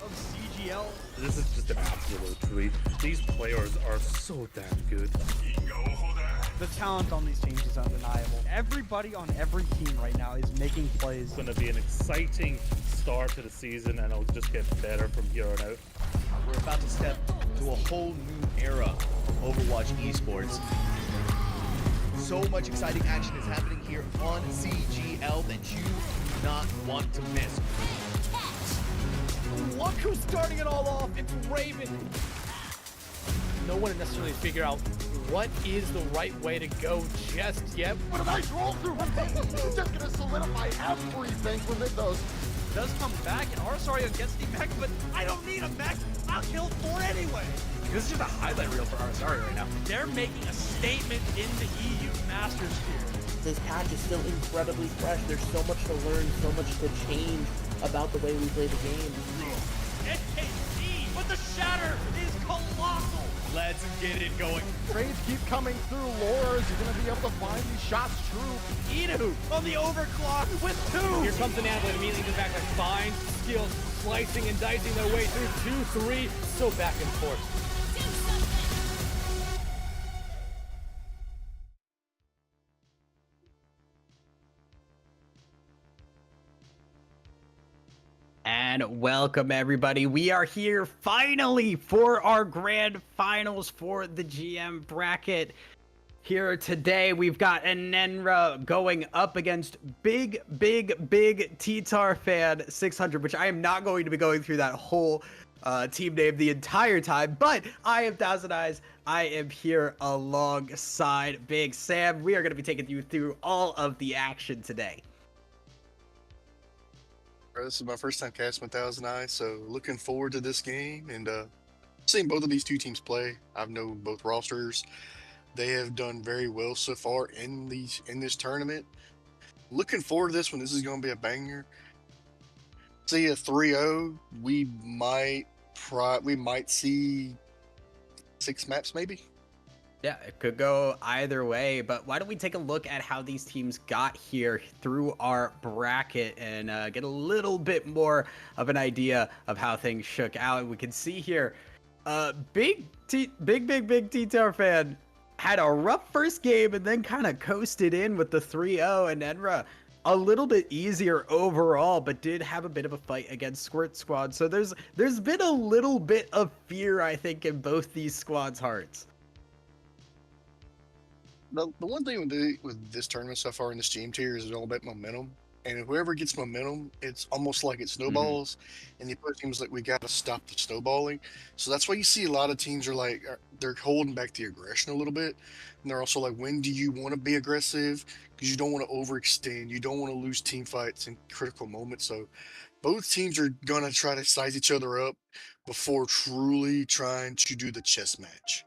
of CGL. This is just an absolute treat. These players are so damn good. The talent on these teams is undeniable. Everybody on every team right now is making plays. It's going to be an exciting start to the season, and it'll just get better from here on out. We're about to step to a whole new era of Overwatch esports. So much exciting action is happening here on CGL that you do not want to miss. Look who's starting it all off. It's Raven. No one necessarily figure out what is the right way to go just yet. What a nice roll through one thing. It's just gonna solidify everything for Mythos. Does come back, and Arsario gets the mech, but I don't need a mech. I'll kill 4 anyway. This is just a highlight reel for Arsario right now. They're making a statement in the EU Masters here. This patch is still incredibly fresh. There's so much to learn, so much to change about the way we play the game. NKC, but the shatter is colossal. Let's get it going. Trades keep coming through. Laura, is he gonna be able to find these shots true? Idu on the overclock with 2. Here comes Enenra and immediately goes back to fine skills, slicing and dicing their way through 2-3. So back and forth. And welcome everybody. We are here finally for our grand finals for the GM bracket. Here today we've got Enenra going up against bigbigbigttarfan600, which I am not going to be going through that whole team name the entire time, but I am Thousand Eyes. I am here alongside Big Sam. We are going to be taking you through all of the action today. This is my first time casting with Thousand Eyes, so looking forward to this game and seeing both of these two teams play. I've known both rosters. They have done very well so far in this tournament. Looking forward to this one. This is going to be a banger. See a 3-0. We might see 6 maps maybe. Yeah, it could go either way, but why don't we take a look at how these teams got here through our bracket and get a little bit more of an idea of how things shook out. We can see here, Big Tarfan had a rough first game and then kind of coasted in with the 3-0, and Enenra a little bit easier overall, but did have a bit of a fight against Squirt Squad. So there's been a little bit of fear, I think, in both these squads' hearts. The one thing with this tournament so far in this team tier is all about momentum. And whoever gets momentum, it's almost like it snowballs. And you put teams like, we got to stop the snowballing. So that's why you see a lot of teams are like, they're holding back the aggression a little bit. And they're also like, when do you want to be aggressive? Because you don't want to overextend. You don't want to lose team fights in critical moments. So both teams are going to try to size each other up before truly trying to do the chess match.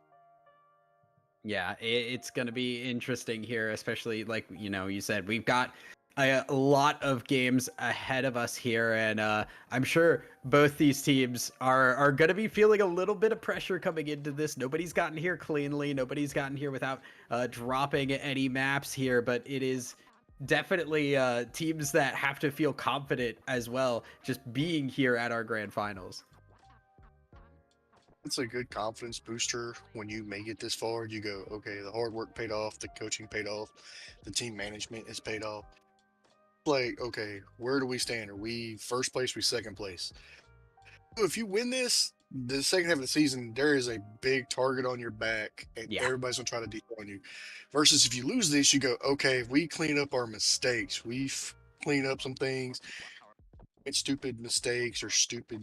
Yeah, it's going to be interesting here, especially like, you know, you said we've got a lot of games ahead of us here, and I'm sure both these teams are going to be feeling a little bit of pressure coming into this. Nobody's gotten here cleanly. Nobody's gotten here without dropping any maps here, but it is definitely teams that have to feel confident as well, just being here at our grand finals. It's a good confidence booster when you make it this far. You go, okay, the hard work paid off, the coaching paid off, the team management is paid off. Like, okay, where do we stand? Are we first place? Are we second place? If you win this, the second half of the season, there is a big target on your back, and everybody's gonna try to dethrone you. Versus if you lose this, you go, okay, if we clean up our mistakes, we've cleaned up some things, it's stupid mistakes or stupid,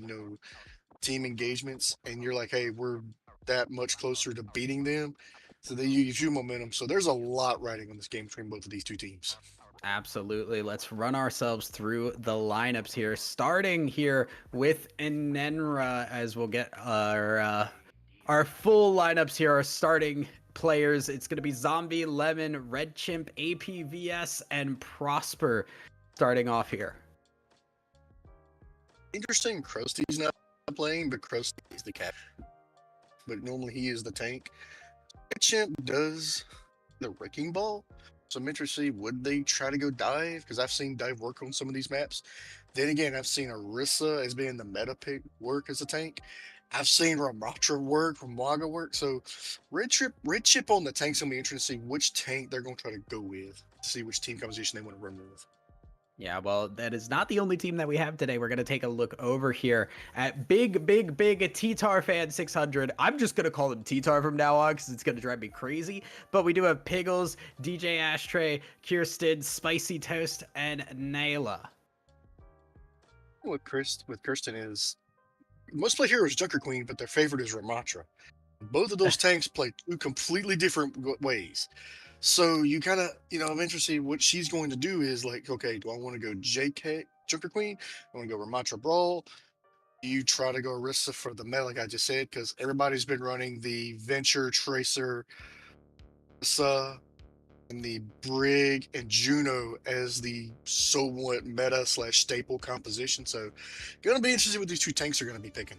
team engagements, and you're like, hey, we're that much closer to beating them, so then you give you momentum. So there's a lot riding on this game between both of these two teams. Absolutely. Let's run ourselves through the lineups here, starting here with Enenra, as we'll get our full lineups here. Our starting players, it's going to be Zombie, Lemon, Red Chimp, APVS, and Prosper starting off here. Interesting, Krusty's not playing, but Krusty is the cap. But normally he is the tank. Chimp does the wrecking ball. So I'm interested to see, would they try to go dive? Because I've seen dive work on some of these maps. Then again, I've seen Orisa as being the meta pick work as a tank. I've seen Ramatra work, Ramaga work. So red chip on the tank's gonna be interesting to see which tank they're gonna try to go with, to see which team composition they want to run with. Yeah, well, that is not the only team that we have today. We're going to take a look over here at bigbigbigttarfan600. I'm just going to call him T-Tar from now on because it's going to drive me crazy. But we do have Piggles, DJ Ashtray, Kirsten, Spicy Toast, and Nayla. With Kirsten is most play heroes Junker Queen, but their favorite is Ramatra. Both of those tanks play two completely different ways. So you kind of, I'm interested what she's going to do is like, okay, do I want to go JK Junker Queen? I want to go Ramatra Brawl. Do you try to go Orisa for the meta, like I just said? Because everybody's been running the Venture, Tracer, Orisa, and the Brig and Juno as the somewhat meta / staple composition. So gonna be interested what these two tanks are gonna be picking.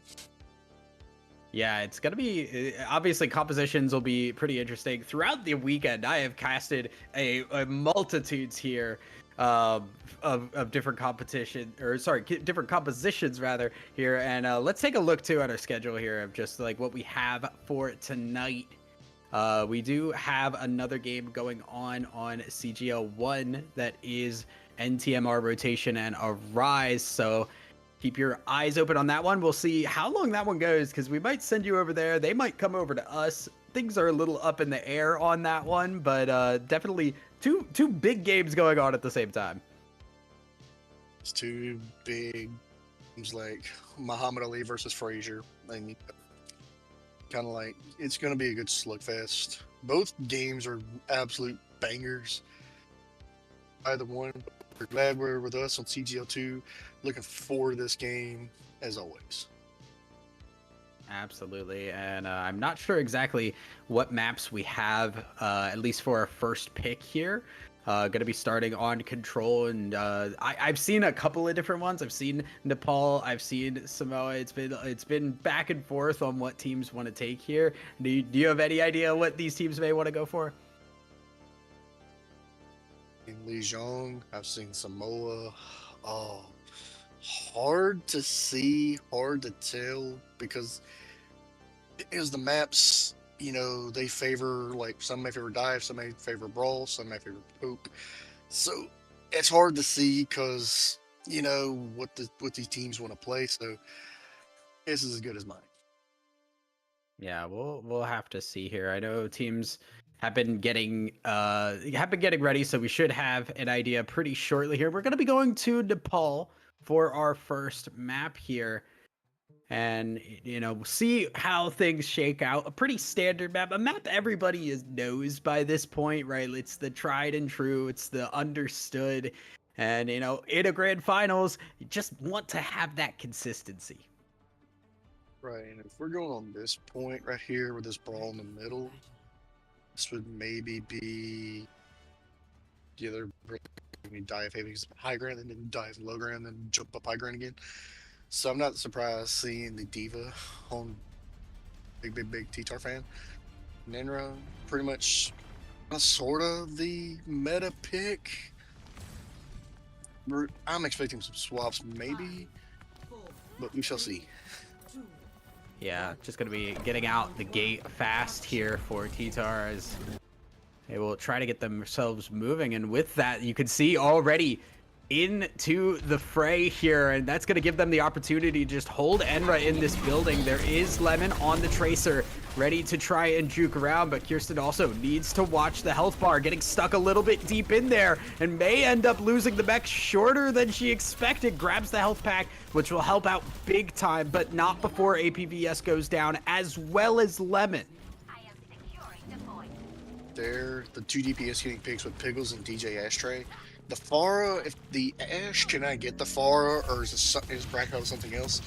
Yeah, it's going to be, obviously compositions will be pretty interesting. Throughout the weekend, I have casted a multitudes here of different different compositions rather here. And let's take a look too at our schedule here of just like what we have for tonight. We do have another game going on CGL 1 that is NTMR rotation and Arise. So keep your eyes open on that one. We'll see how long that one goes because we might send you over there. They might come over to us. Things are a little up in the air on that one, but definitely two big games going on at the same time. It's two big games like Muhammad Ali versus Frazier. And kind of like it's going to be a good slugfest. Both games are absolute bangers. Either one. We're glad we're with us on CGL2. Looking forward to this game as always. Absolutely, and I'm not sure exactly what maps we have, at least for our first pick here. Going to be starting on Control, and I've seen a couple of different ones. I've seen Nepal, I've seen Samoa. It's been back and forth on what teams want to take here. Do you have any idea what these teams may want to go for? In Lijiang, I've seen Samoa. Oh, hard to see, hard to tell because the maps, they favor, like some may favor dive, some may favor brawl, some may favor poke. So it's hard to see because what these teams want to play. So this is as good as mine. Yeah, we'll have to see here. I know teams have been getting ready, so we should have an idea pretty shortly here. We're going to be going to Nepal for our first map here, and see how things shake out. A pretty standard map, a map everybody knows by this point, right? It's the tried and true, it's the understood, and in a grand finals, you just want to have that consistency. Right, and if we're going on this point right here with this brawl in the middle, this would maybe be the other dive high ground and then dive low ground, then jump up high ground again. So I'm not surprised seeing the Diva on big T-Tar fan. Enenra, pretty much sort of the meta pick. I'm expecting some swaps maybe, but we shall see. Yeah, just going to be getting out the gate fast here for T-Tar as they will try to get themselves moving. And with that, you can see already into the fray here, and that's going to give them the opportunity to just hold Enenra in this building. There is Lemon on the Tracer, ready to try and juke around, but Kirsten also needs to watch the health bar, getting stuck a little bit deep in there, and may end up losing the mech shorter than she expected. Grabs the health pack, which will help out big time, but not before APVS goes down, as well as Lemon. There, the two DPS getting picks with Piggles and DJ Ashtray. The Pharah, if the Ash cannot get the Pharah, or is Brackhouse something else,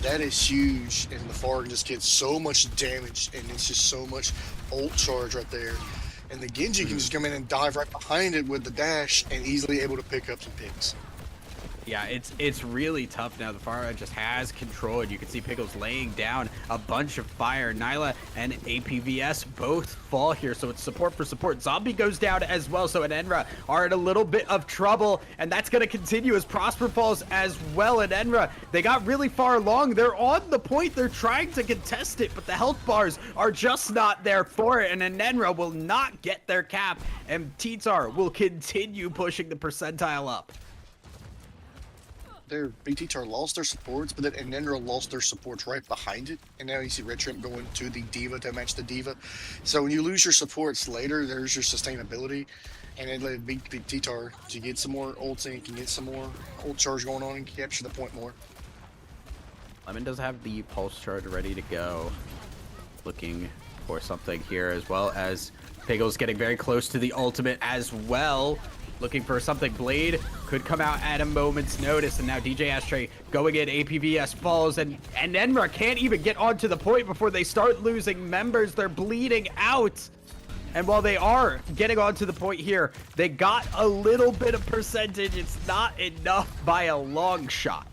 that is huge, and the Pharah just gets so much damage, and it's just so much ult charge right there. And the Genji can just come in and dive right behind it with the dash, and easily able to pick up some picks. Yeah, it's really tough now. The Pharah just has control, and you can see Pickles laying down a bunch of fire. Nyla and APVS both fall here, so it's support for support. Zombie goes down as well, so Enenra are in a little bit of trouble, and that's going to continue as Prosper falls as well. Enenra, they got really far along. They're on the point. They're trying to contest it, but the health bars are just not there for it, and Enenra will not get their cap, and T-Tar will continue pushing the percentile up. Their BT-Tar lost their supports, but then Enenra lost their supports right behind it. And now you see Red Shrimp going to the D.Va to match the D.Va. So when you lose your supports later, there's your sustainability. And then let BT-Tar to get some more ulting, can get some more ult charge going on and capture the point more. Lemon does have the pulse charge ready to go. Looking for something here, as well as Piggles getting very close to the ultimate as well. Looking for something. Blade could come out at a moment's notice, and now DJ Ashtray going in. APVS falls, and Enenra can't even get onto the point before they start losing members. They're bleeding out. And while they are getting onto the point here, they got a little bit of percentage. It's not enough by a long shot.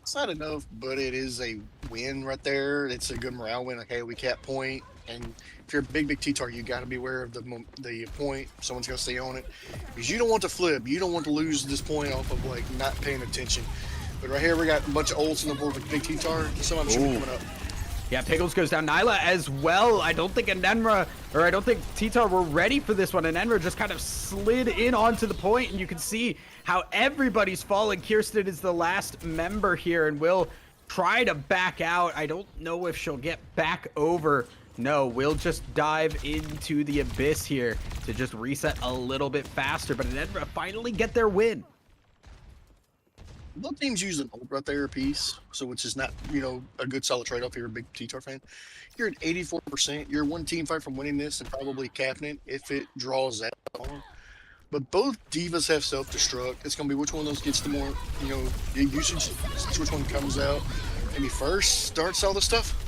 It's not enough, but it is a win right there. It's a good morale win. Like, hey, we cap point. And if you're a big T-Tar, you got to be aware of the point. Someone's going to stay on it. Because you don't want to flip. You don't want to lose this point off of, like, not paying attention. But right here, we got a bunch of ults on the board with big T-Tar. Some of them should be coming up. Yeah, Pickles goes down. Nyla as well. I don't think Enenra, or I don't think T-Tar were ready for this one. Enenra just kind of slid in onto the point, and you can see how everybody's falling. Kirsten is the last member here and will try to back out. I don't know if she'll get back over. No, we'll just dive into the abyss here to just reset a little bit faster, but Enenra finally get their win. Both teams use an ult right there a piece, so which is not, you know, a good solid trade-off if you're a big T-Tar fan. You're at 84%. You're one team fight from winning this and probably capping it if it draws that long. But both divas have self-destruct. It's going to be which one of those gets the more, you know, usage, which one comes out maybe first, starts all this stuff.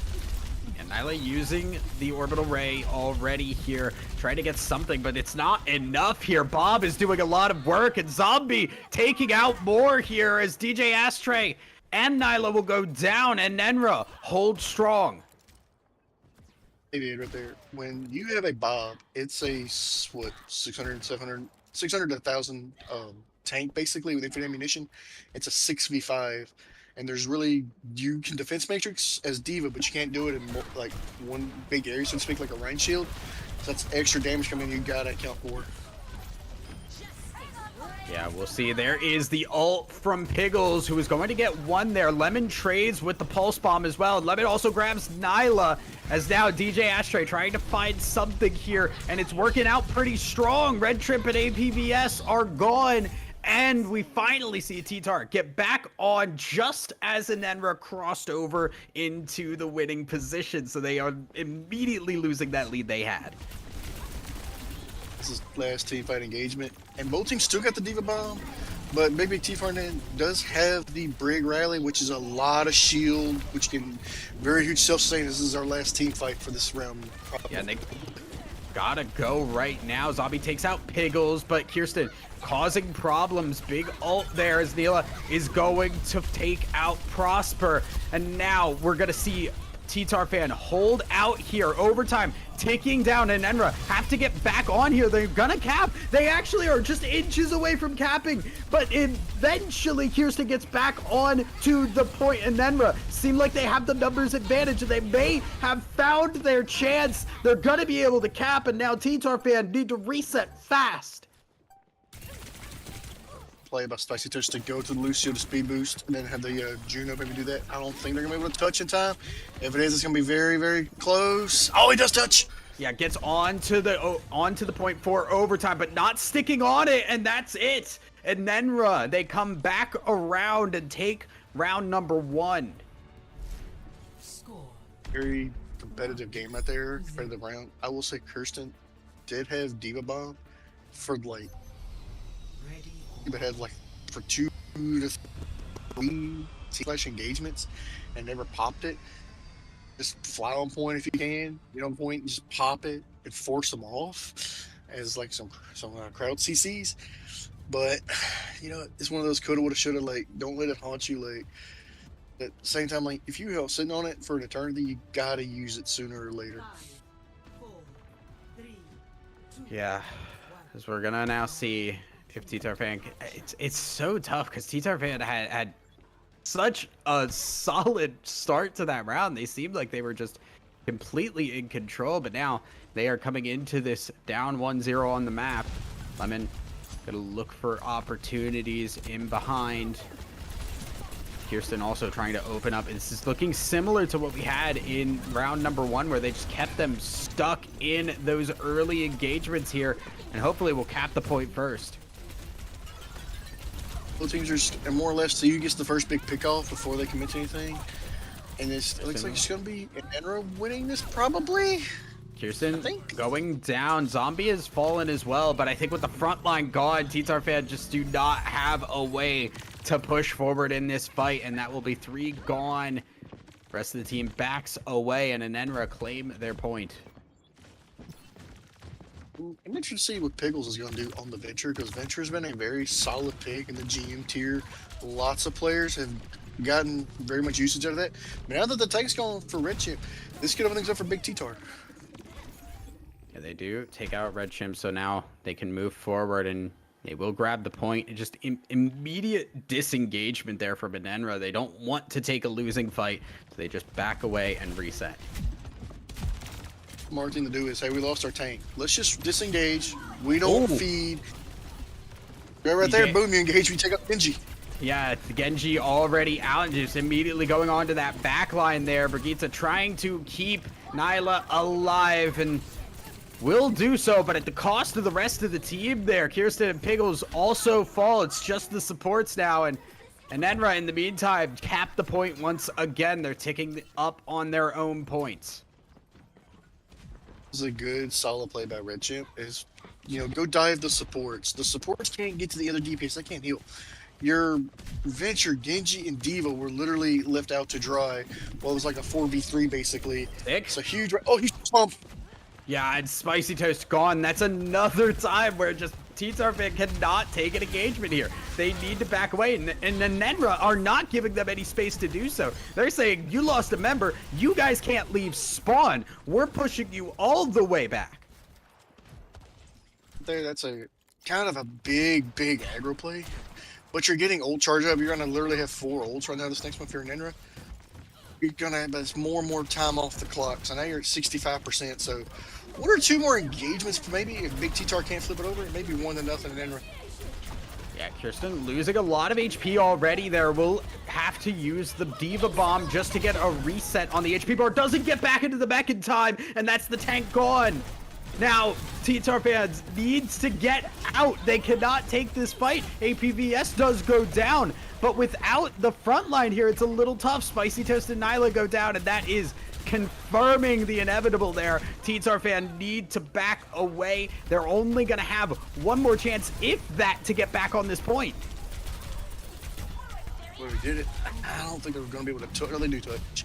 Nyla using the orbital ray already here, trying to get something, but it's not enough here. Bob is doing a lot of work, and Zombie taking out more here as DJ Ashtray and Nyla will go down, and Enenra hold strong. They did right there. When you have a Bob, it's a, what, 600 to 1,000 tank, basically, with infinite ammunition. It's a 6v5. And there's really, you can defense matrix as D.Va, but you can't do it in like one big area, so to speak, like a rain shield. So that's extra damage coming in, you gotta account for. Yeah, we'll see. There is the ult from Piggles, who is going to get one there. Lemon trades with the pulse bomb as well. Lemon also grabs Nyla, as now DJ Ashtray trying to find something here, and it's working out pretty strong. Red Trip and APVS are gone. And we finally see T-Tar get back on just as Enenra crossed over into the winning position. So they are immediately losing that lead they had. This is last team fight engagement. And both teams still got the D.Va bomb. But Big T-Tar does have the Brig Rally, which is a lot of shield, which can very huge self-sustain. This is our last team fight for this round. Yeah, and they gotta go right now. Zombie takes out Piggles, but Kirsten causing problems. Big ult there as Neela is going to take out Prosper. And now we're gonna see T-Tar fan hold out here. Overtime ticking down, and Enenra have to get back on here. They're gonna cap. They actually are just inches away from capping, but eventually Kirsten gets back on to the point. And Enenra seem like they have the numbers advantage, and they may have found their chance. They're gonna be able to cap, and now T-Tar fan need to reset fast. Play about Spicy Touch to go to the Lucio to speed boost, and then have the Juno maybe do that. I don't think they're gonna be able to touch in time. If it is, it's gonna be very, very close. Oh, he does touch. Yeah, gets onto the point for overtime, but not sticking on it, and that's it. And Enenra, they come back around and take round number 1. Very competitive game right there, competitive round. I will say Kirsten did have D.Va bomb for like. But had like for 2 to 3 flash engagements and never popped it. Just fly on point if you can. Get on point and just pop it and force them off as like some crowd CCs. But you know, it's one of those coulda, woulda, shoulda. Like, don't let it haunt you. Like, at the same time, like if you are sitting on it for an eternity, you gotta use it sooner or later. Yeah, because we're gonna now see if TTarfan. It's so tough because TTarfan had such a solid start to that round. They seemed like they were just completely in control, but now they are coming into this down 1-0 on the map. Lemon gonna look for opportunities in behind. Kirsten also trying to open up. This is looking similar to what we had in round number 1, where they just kept them stuck in those early engagements here, and hopefully we'll cap the point first. Both teams are more or less, so you gets the first big pick off before they commit to anything. And it looks like it's going to be Enenra winning this, probably. Kirsten going down. Zombie has fallen as well, but I think with the front line gone, TTarfan just do not have a way to push forward in this fight, and that will be 3 gone. Rest of the team backs away, and Enenra claim their point. I'm interested to see what Pickles is going to do on the Venture, because Venture's been a very solid pick in the GM tier. Lots of players have gotten very much usage out of that. But now that the tank's going for Red Chimp, this could open things up for Big T-Tar. Yeah, they do take out Red Chimp, so now they can move forward, and they will grab the point. And just immediate disengagement there from Enenra. They don't want to take a losing fight, so they just back away and reset. Smart thing to do is, hey, we lost our tank. Let's just disengage. We don't feed. Right there, boom, you engage, we take out Genji. Yeah, it's Genji already out and just immediately going on to that back line there. Brigitte trying to keep Nyla alive and will do so, but at the cost of the rest of the team there. Kirsten and Pickles also fall. It's just the supports now, and Enenra in the meantime cap the point once again. They're ticking up on their own points. This is a good, solid play by Red Chimp. Is, you know, go dive the supports. The supports can't get to the other DPS. They can't heal. Your Venture, Genji, and Diva were literally left out to dry. Well, it was like a 4v3 basically. It's a huge. Oh, huge pump. Yeah, and Spicy Toast gone. That's another time where just TTarfan cannot take an engagement here. They need to back away, and Enenra are not giving them any space to do so. They're saying, you lost a member, you guys can't leave spawn. We're pushing you all the way back. That's a kind of a big aggro play. But you're getting ult charge up. You're going to literally have 4 ults right now this next one if you're Enenra. You're going to have more and more time off the clock. So now you're at 65%. So 1 or 2 more engagements, maybe if Big T-Tar can't flip it over, maybe 1-0 Enenra. Yeah, Kirsten losing a lot of HP already there. Will have to use the Diva Bomb just to get a reset on the HP bar. Doesn't get back into the mech in time, and that's the tank gone. Now, TTarfan needs to get out. They cannot take this fight. APVS does go down, but without the front line here, it's a little tough. Spicy Toast and Nyla go down, and that is confirming the inevitable there. TTarfan need to back away. They're only going to have 1 more chance, if that, to get back on this point. Well, we did it. I don't think they were going to be able to touch. No, they do touch.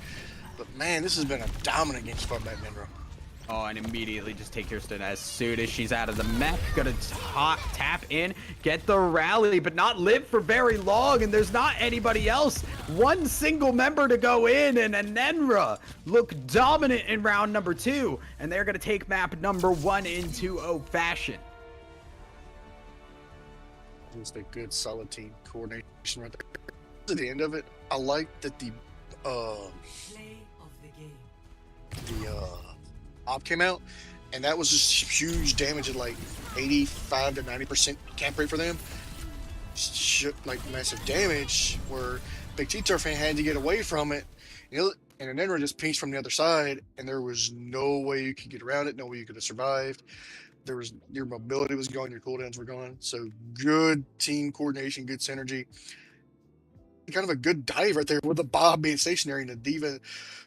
But man, this has been a dominant game spot by Enenra. Oh, and immediately just take Kirsten as soon as she's out of the mech. Gonna tap in, get the rally, but not live for very long, and there's not anybody else. 1 single member to go in, and Enenra look dominant in round number 2, and they're gonna take map number 1 in 2-0 fashion. Just a good, solid team coordination right there. At the end of it, I like that the op came out, and that was just huge damage at like 85 to 90% camp rate for them. Like massive damage where Big T-Tarfan had to get away from it, you know, and Enenra just pinched from the other side, and there was no way you could get around it, no way you could have survived. There was, your mobility was gone, your cooldowns were gone. So good team coordination, good synergy. Kind of a good dive right there with the Bob being stationary and the Diva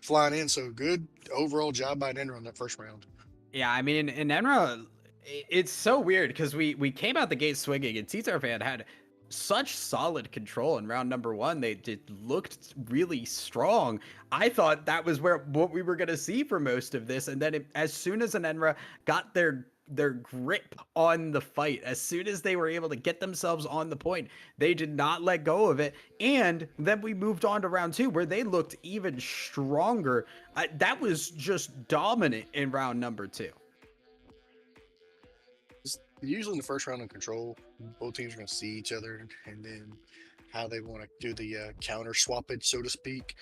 flying in. So good overall job by Enenra on that first round. Yeah, I mean, Enenra, it's so weird because we came out the gate swinging, and TTarfan had such solid control in round number 1. They looked really strong. I thought that was what we were going to see for most of this. And then as soon as Enenra got their their grip on the fight. As soon as they were able to get themselves on the point, they did not let go of it. And then we moved on to round 2, where they looked even stronger. That was just dominant in round number 2. Usually in the first round of control, both teams are going to see each other and then how they want to do the counter swappage, so to speak.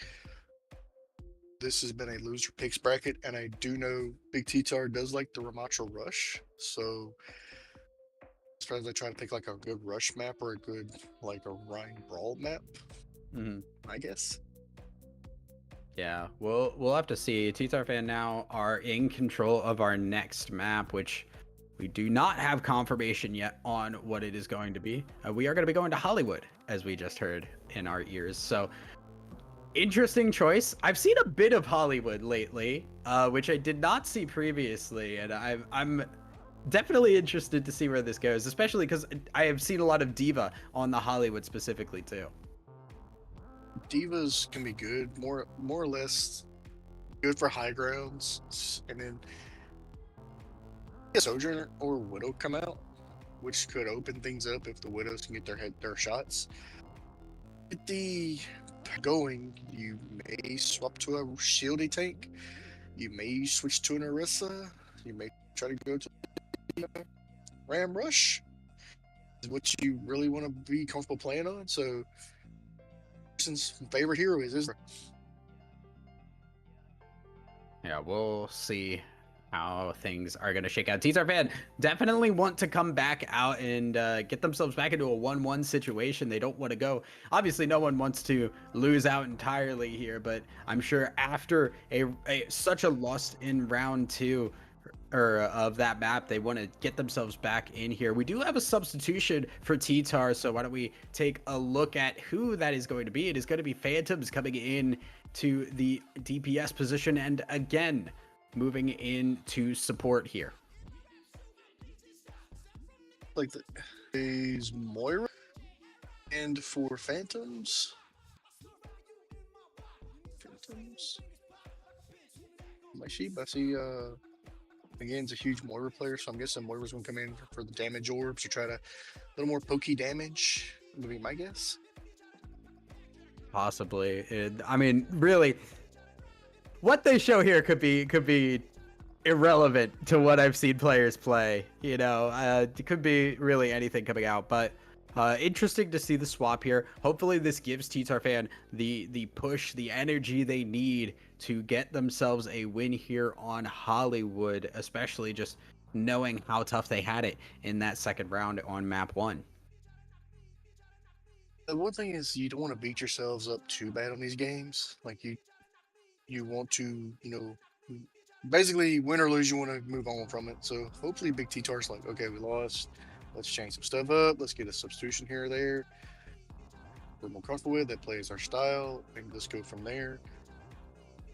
This has been a loser picks bracket, and I do know Big T-Tar does like the Ramatra Rush. So as far as I try to pick like a good rush map or a good like a Rhine Brawl map, I guess. Yeah, we'll have to see. T-Tar fan now are in control of our next map, which we do not have confirmation yet on what it is going to be. We are going to be going to Hollywood, as we just heard in our ears. So interesting choice. I've seen a bit of Hollywood lately, which I did not see previously, and I'm definitely interested to see where this goes, especially because I have seen a lot of Diva on the Hollywood specifically too. Divas can be good, more or less good for high grounds, and then Sojourner or Widow come out, which could open things up if the Widows can get their shots. Get the going, you may swap to a shieldy tank, you may switch to an Orisa, you may try to go to Ram Rush. Is what you really want to be comfortable playing on. So person's favorite hero is Isra. Yeah, we'll see how things are going to shake out. T-Tar fan definitely want to come back out and get themselves back into a 1-1 situation. They don't want to go. Obviously, no one wants to lose out entirely here, but I'm sure after such a loss in round 2 of that map, they want to get themselves back in here. We do have a substitution for T-Tar, so why don't we take a look at who that is going to be. It is going to be Phantoms coming in to the DPS position, and again moving into support here. Like is Moira, and for Phantoms, I see again, it's a huge Moira player, so I'm guessing Moira's gonna come in for the damage orbs to try to a little more pokey damage, would be my guess. Possibly. I mean, really, what they show here could be irrelevant to what I've seen players play. You know, it could be really anything coming out, but interesting to see the swap here. Hopefully this gives T-Tar fan the push, the energy they need to get themselves a win here on Hollywood, especially just knowing how tough they had it in that second round on map 1. The one thing is you don't want to beat yourselves up too bad on these games. Like you want to, you know, basically win or lose, you want to move on from it. So hopefully Big T-Tar's like, okay, we lost. Let's change some stuff up. Let's get a substitution here or there. We're more comfortable with that plays our style, and let's go from there.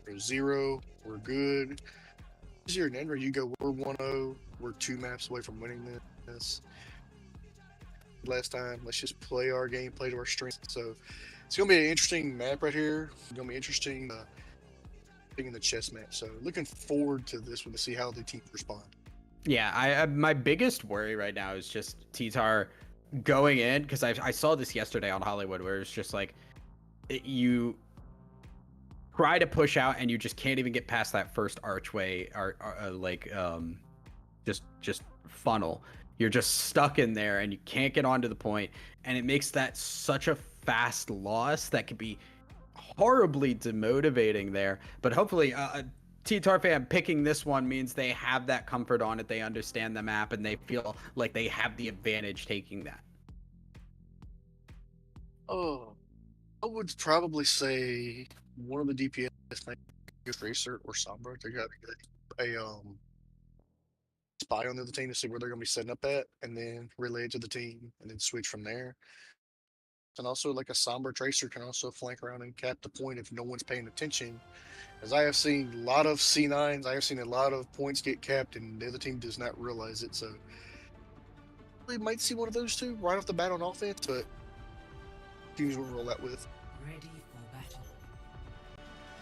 We're 0. We're good. This year in Enenra, you go, we're 1-0. We're 2 maps away from winning this. Last time, let's just play our game, play to our strengths. So it's gonna be an interesting map right here. It's gonna be interesting in the chess match. So looking forward to this one to see how the teams respond. Yeah, my biggest worry right now is just T-Tar going in, because I saw this yesterday on Hollywood, where it's just like you try to push out and you just can't even get past that first archway, or just funnel. You're just stuck in there and you can't get onto the point, and it makes that such a fast loss that could be horribly demotivating there. But hopefully T-Tar fan picking this one means they have that comfort on it, they understand the map, and they feel like they have the advantage taking that. Oh, I would probably say one of the DPS, like Racer or Sombra, they got a spy on the other team to see where they're going to be setting up at, and then relay it to the team, and then switch from there. And also, like a Sombra Tracer can also flank around and cap the point if no one's paying attention. As I have seen a lot of C9s, I have seen a lot of points get capped, and the other team does not realize it. So we might see one of those two right off the bat on offense, but teams will roll that with. Ready for battle.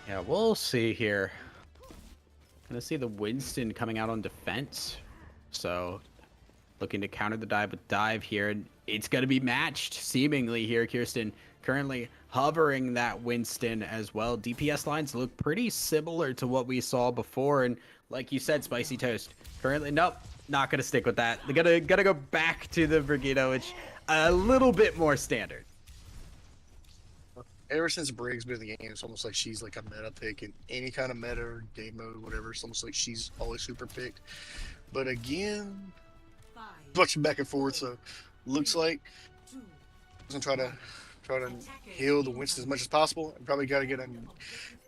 Yeah, we'll see here. Gonna see the Winston coming out on defense So looking to counter the dive with dive here, and it's going to be matched seemingly here. Kirsten currently hovering that Winston as well. DPS lines look pretty similar to what we saw before, and like you said, Spicy Toast currently, nope, not going to stick with that. They're gonna go back to the Brigitte, which a little bit more standard. Ever since Briggs been in the game, it's almost like she's like a meta pick in any kind of meta or game mode, whatever. It's almost like she's always super picked. But again, watching back and forth, so looks like I'm gonna try to heal the Winston as much as possible. And probably got to get a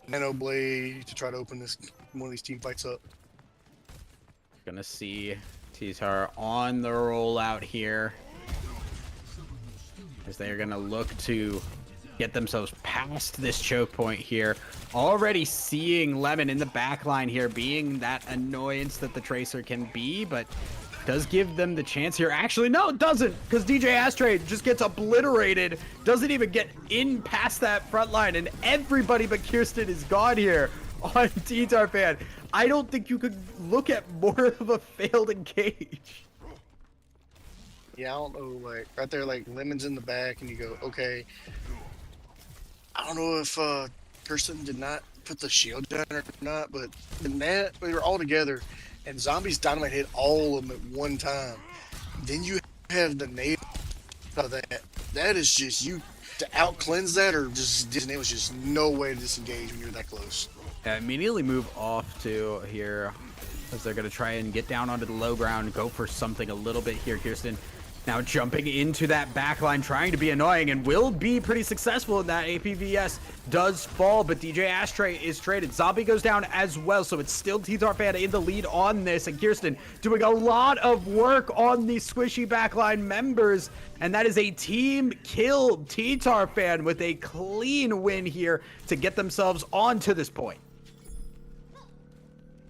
Nano Blade to try to open one of these team fights up. Gonna see T-Tar on the rollout here, as they are gonna look to get themselves past this choke point here. Already seeing Lemon in the back line here, being that annoyance that the Tracer can be, but does give them the chance here. Actually, no, it doesn't, because DJ Astray just gets obliterated, doesn't even get in past that front line, and everybody but Kirsten is gone here on T-Tarfan. I don't think you could look at more of a failed engage. Yeah, I don't know, like right there, like Lemon's in the back, and you go, okay. I don't know if Kirsten did not put the shield down or not, but in that we were all together, and Zombie's dynamite hit all of them at one time. Then you have the nail of that. That is just, you to out cleanse that, or just there was just no way to disengage when you're that close. Yeah, immediately move off to here, as they're gonna try and get down onto the low ground, go for something a little bit here. Kirsten now jumping into that backline, trying to be annoying, and will be pretty successful in that. APVS does fall, but DJ Ashtray is traded. Zombie goes down as well, so it's still T-Tarfan in the lead on this, and Kirsten doing a lot of work on the squishy backline members, and that is a team kill. T-Tarfan with a clean win here to get themselves onto this point.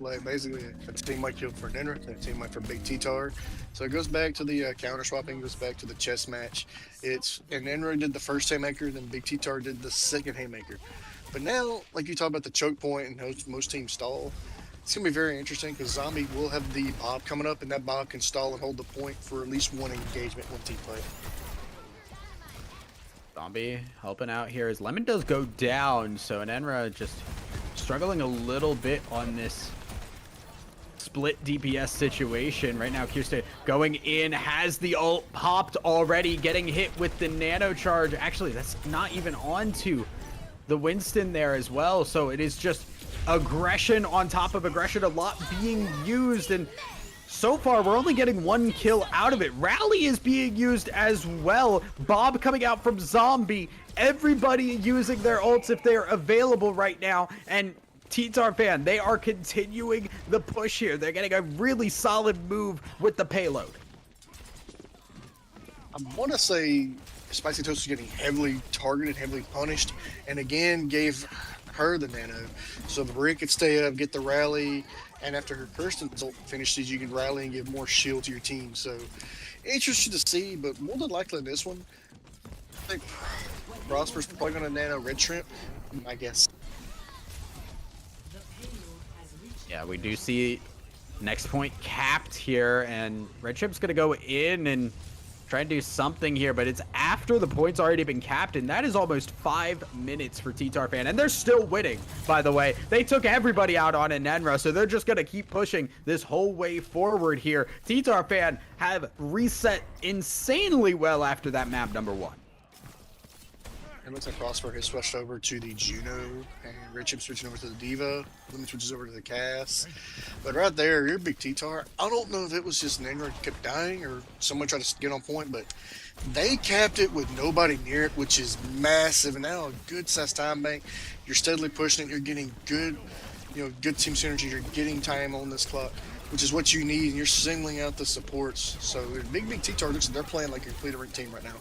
Like basically a team might kill for Enenra, and a team might for Big T-Tar. So it goes back to the counter swapping, goes back to the chess match. It's Enenra did the first haymaker, then Big T-Tar did the second haymaker. But now, like you talk about the choke point and most teams stall, it's gonna be very interesting because Zombie will have the Bob coming up, and that Bob can stall and hold the point for at least one engagement, one team fight. Zombie helping out here as Lemon does go down, so Enenra just struggling a little bit on this split DPS situation. Right now, Kirsten going in, has the ult popped already, getting hit with the nano charge. Actually, that's not even onto the Winston there as well. So it is just aggression on top of aggression, a lot being used. And so far, we're only getting one kill out of it. Rally is being used as well. Bob coming out from Zombie. Everybody using their ults if they're available right now. And T-Tarfan, they are continuing the push here. They're getting a really solid move with the payload. I want to say Spicy Toast is getting heavily targeted, heavily punished, and again gave her the nano. So Marie could stay up, get the rally, and after her Kirsten's ult finishes, you can rally and give more shield to your team. So interesting to see, but more than likely in this one, I think Prosper's probably going to nano Red Shrimp, I guess. Yeah, we do see next point capped here, and Red Shrimp's gonna go in and try and do something here, but it's after the point's already been capped, and that is almost 5 minutes for T-Tarfan, and they're still winning, by the way. They took everybody out on Enenra, so they're just gonna keep pushing this whole way forward here. T-Tarfan have reset insanely well after that map number 1. It looks like Prosper has switched over to the Juno, and Richard switching over to the Diva. Lemon switches over to the Cass. But right there, your Big T-Tar, I don't know if it was just Enenra kept dying or someone tried to get on point, but they capped it with nobody near it, which is massive. And now a good size time bank. You're steadily pushing it. You're getting good, good team synergy. You're getting time on this clock, which is what you need. And you're singling out the supports. So Big T-Tar looks like they're playing like a complete ranked team right now.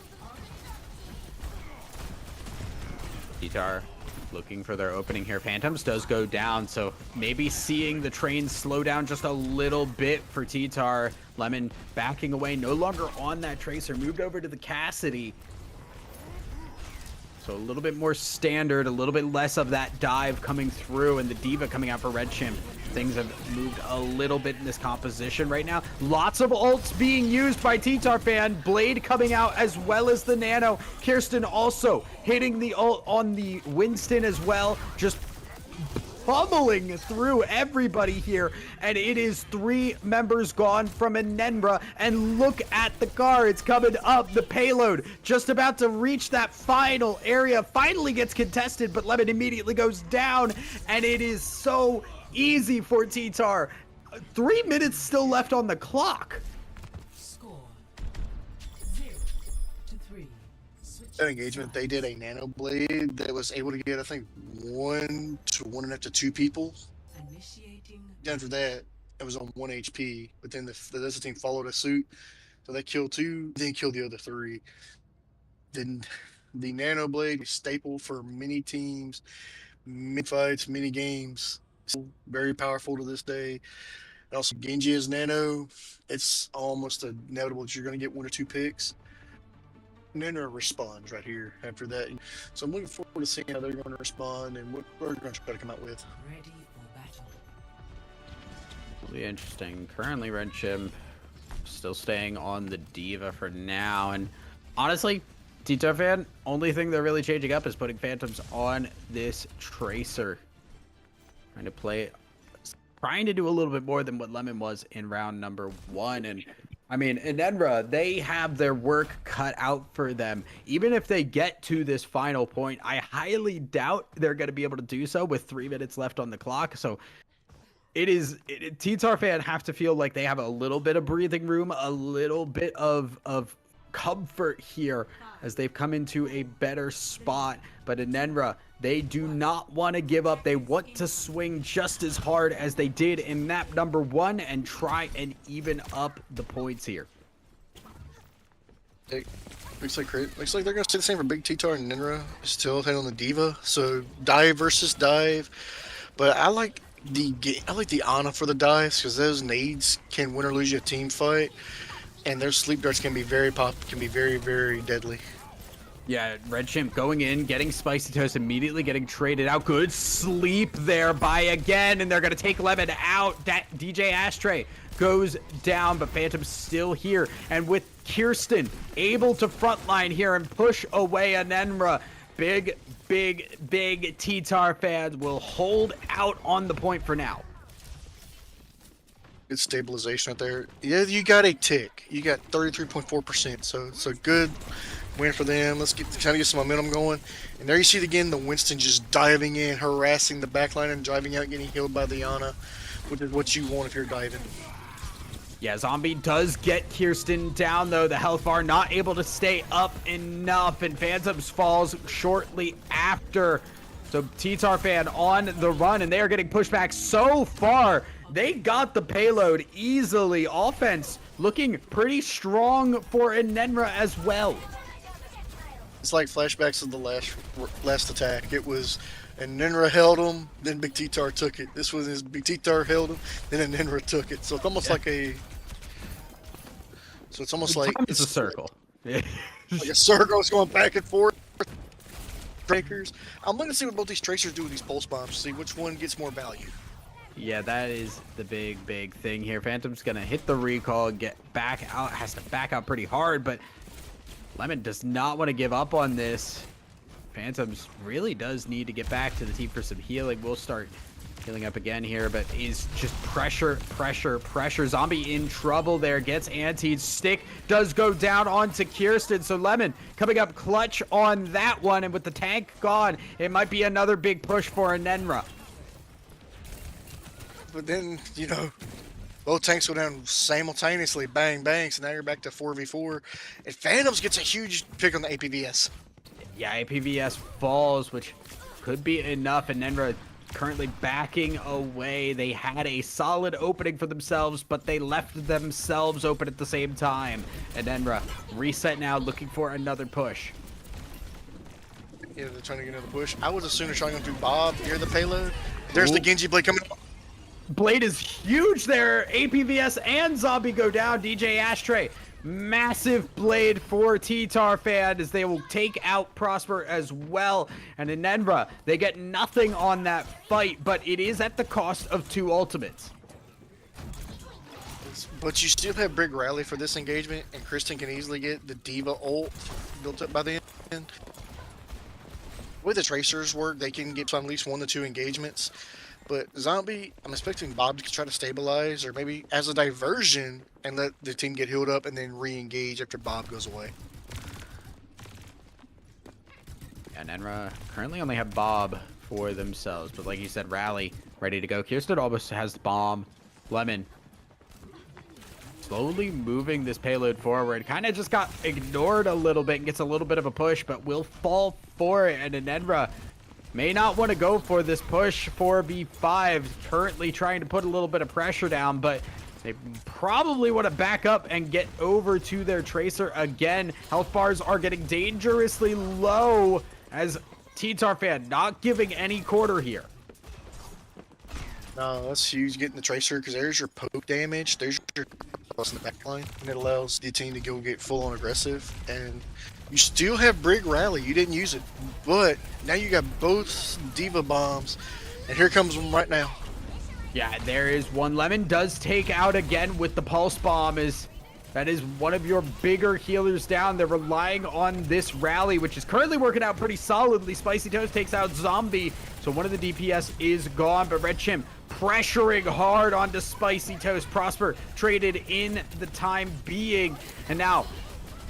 T-Tar looking for their opening here. Phantoms does go down, so maybe seeing the train slow down just a little bit for T-Tar. Lemon backing away, no longer on that Tracer, moved over to the Cassidy. So a little bit more standard, a little bit less of that dive coming through, and the Diva coming out for Red Chimp. things have moved a little bit in this composition right now. Lots of ults being used by bigbigbigttarfan. Blade coming out as well as the Nano. Kirsten also hitting the ult on the Winston as well. Just pummeling through everybody here, and it is 3 members gone from Enenra. And look at the guards coming up. The payload just about to reach that final area, finally gets contested, but Lemon immediately goes down, and it is so easy for T-Tar. 3 minutes still left on the clock. That engagement, they did a nano blade that was able to get, I think, 1 to 1.5 to 2 people. After that, it was on 1 HP, but then the other team followed a suit, so they killed 2, then killed the other 3. Then the nano blade is staple for many teams, many fights, many games. Still very powerful to this day. And also, Genji is nano. It's almost inevitable that you're going to get 1 or 2 picks. Enenra responds right here after that. So I'm looking forward to seeing how they're going to respond and what we're going to try to come out with. Ready for battle. Really interesting. Currently, Red Chimp still staying on the Diva for now. And honestly, bigbigbigttarfan, only thing they're really changing up is putting Phantoms on this Tracer. Trying to do a little bit more than what Lemon was in round number 1. And I mean, Enenra, they have their work cut out for them. Even if they get to this final point, I highly doubt they're going to be able to do so with 3 minutes left on the clock. So bigbigbigttarfan have to feel like they have a little bit of breathing room, a little bit of comfort here as they've come into a better spot. But Enenra, they do not want to give up. They want to swing just as hard as they did in map number 1 and try and even up the points here. Hey, looks like they're going to stay the same for Big T-Tar and Enenra. Still head on the Diva. So dive versus dive. But I like the Ana for the dives because those nades can win or lose you a team fight, and their sleep darts can be very very deadly. Yeah, Red Chimp going in, getting Spicy Toast, immediately getting traded out. Good sleep there by again, and they're going to take Lemon out. DJ Ashtray goes down, but Phantom's still here. And with Kirsten able to frontline here and push away Enenra, big bigbigbigttarfan will hold out on the point for now. Good stabilization out there. Yeah, you got a tick. You got 33.4%, so it's a good win for them. Let's kind of get some momentum going. And there you see it again, the Winston just diving in, harassing the backline and driving out, getting healed by the Ana, which is what you want if you're diving. Yeah, Zombie does get Kirsten down, though. The health bar not able to stay up enough, and Phantoms falls shortly after. So bigbigbigttarfan on the run, and they are getting pushed back so far. They got the payload easily. Offense looking pretty strong for Enenra as well. It's like flashbacks of the last attack. It was Enenra held him, then Big T-Tar took it. This was his Big T-Tar held him, then Enenra took it. So it's almost like a. So it's almost like it's a circle. Like a circle. It's going back and forth. Breakers. I'm looking to see what both these tracers do with these pulse bombs. See which one gets more value. Yeah, that is the big thing here. Phantom's gonna hit the recall, get back out, has to back out pretty hard, but Lemon does not want to give up on this. Phantoms really does need to get back to the team for some healing. We'll start healing up again here, but is just pressure. Zombie in trouble there, gets antied. Stick does go down onto Kirsten, so Lemon coming up clutch on that one, and with the tank gone, it might be another big push for Enenra. But then, you know, both tanks go down simultaneously, bang, bang, so now you're back to 4v4. And Phantoms gets a huge pick on the APVS. Yeah, APVS falls, which could be enough, and Enenra currently backing away. They had a solid opening for themselves, but they left themselves open at the same time. And Enenra reset now, looking for another push. Yeah, they're trying to get another push. I was assuming they're trying to do Bob near the payload. There's the Genji blade coming up. Blade is huge there. APVS and Zombie go down. DJ Ashtray. Massive Blade for T-Tarfan as they will take out Prosper as well. And Enenra, they get nothing on that fight, but it is at the cost of 2 ultimates. But you still have Brig Rally for this engagement, and Kristen can easily get the Diva ult built up by the end. With the Tracers work, they can get at least 1 to 2 engagements. But Zombie, I'm expecting Bob to try to stabilize, or maybe as a diversion, and let the team get healed up and then re-engage after Bob goes away. And Enenra currently only have Bob for themselves, but like you said, Rally ready to go. Kirsten almost has the bomb. Lemon slowly moving this payload forward. Kind of just got ignored a little bit and gets a little bit of a push, but will fall for it. And Enenra may not want to go for this push for B5. Currently trying to put a little bit of pressure down, but they probably want to back up and get over to their Tracer again. Health bars are getting dangerously low as T-Tarfan not giving any quarter here. No, that's huge getting the Tracer, because there's your poke damage, there's your plus in the back line, and it allows the team to go get full on aggressive. And you still have Brig Rally, you didn't use it, but now you got both Diva bombs, and here comes one right now. Yeah, there is one. Lemon does take out again with the pulse bomb. That is one of your bigger healers down. They're relying on this Rally, which is currently working out pretty solidly. Spicy Toast takes out Zombie, so one of the DPS is gone, but Red Chimp pressuring hard onto Spicy Toast. Prosper traded in the time being, and now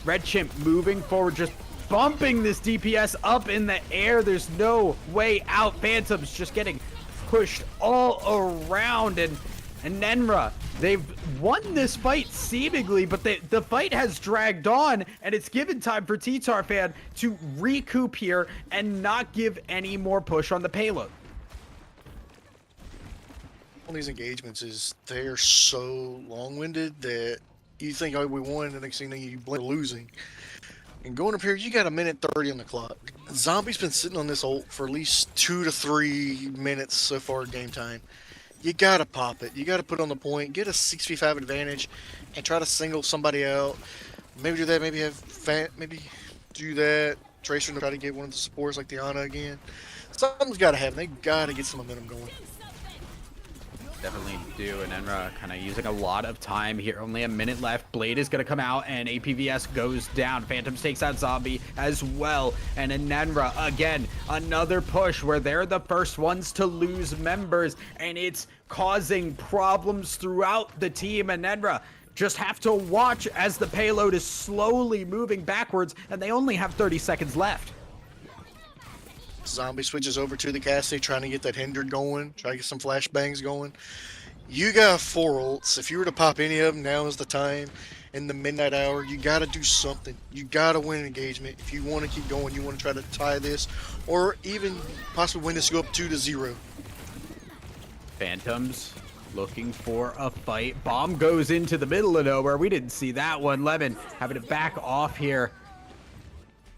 Red Chimp moving forward, just bumping this DPS up in the air. There's no way out. Phantoms just getting pushed all around, and Enenra, they've won this fight seemingly, but the fight has dragged on, and it's given time for T-Tarfan to recoup here and not give any more push on the payload. On these engagements is they're so long-winded that you think, oh, we won, and the next thing you blink losing. And going up here, you got 1:30 on the clock. Zombie's been sitting on this ult for at least 2 to 3 minutes so far game time. You gotta pop it. You gotta put it on the point, get a 6v5 advantage, and try to single somebody out. Maybe do that. Maybe do that. Tracer try to get one of the supports like the Ana again. Something's gotta happen. They gotta get some momentum going. Definitely do. And Enenra kind of using a lot of time here. Only a minute left. Blade is going to come out and APVS goes down. Phantoms takes out Zombie as well. And Enenra, again, another push where they're the first ones to lose members. And it's causing problems throughout the team. Enenra just have to watch as the payload is slowly moving backwards. And they only have 30 seconds left. Zombie switches over to the Cassidy, trying to get that hindered going, try to get some flashbangs going. You got 4 ults. If you were to pop any of them, now is the time. In the midnight hour, you got to do something. You got to win an engagement. If you want to keep going, you want to try to tie this, or even possibly win this, go up 2-0. Phantoms looking for a fight. Bomb goes into the middle of nowhere. We didn't see that one. Lemon having to back off here.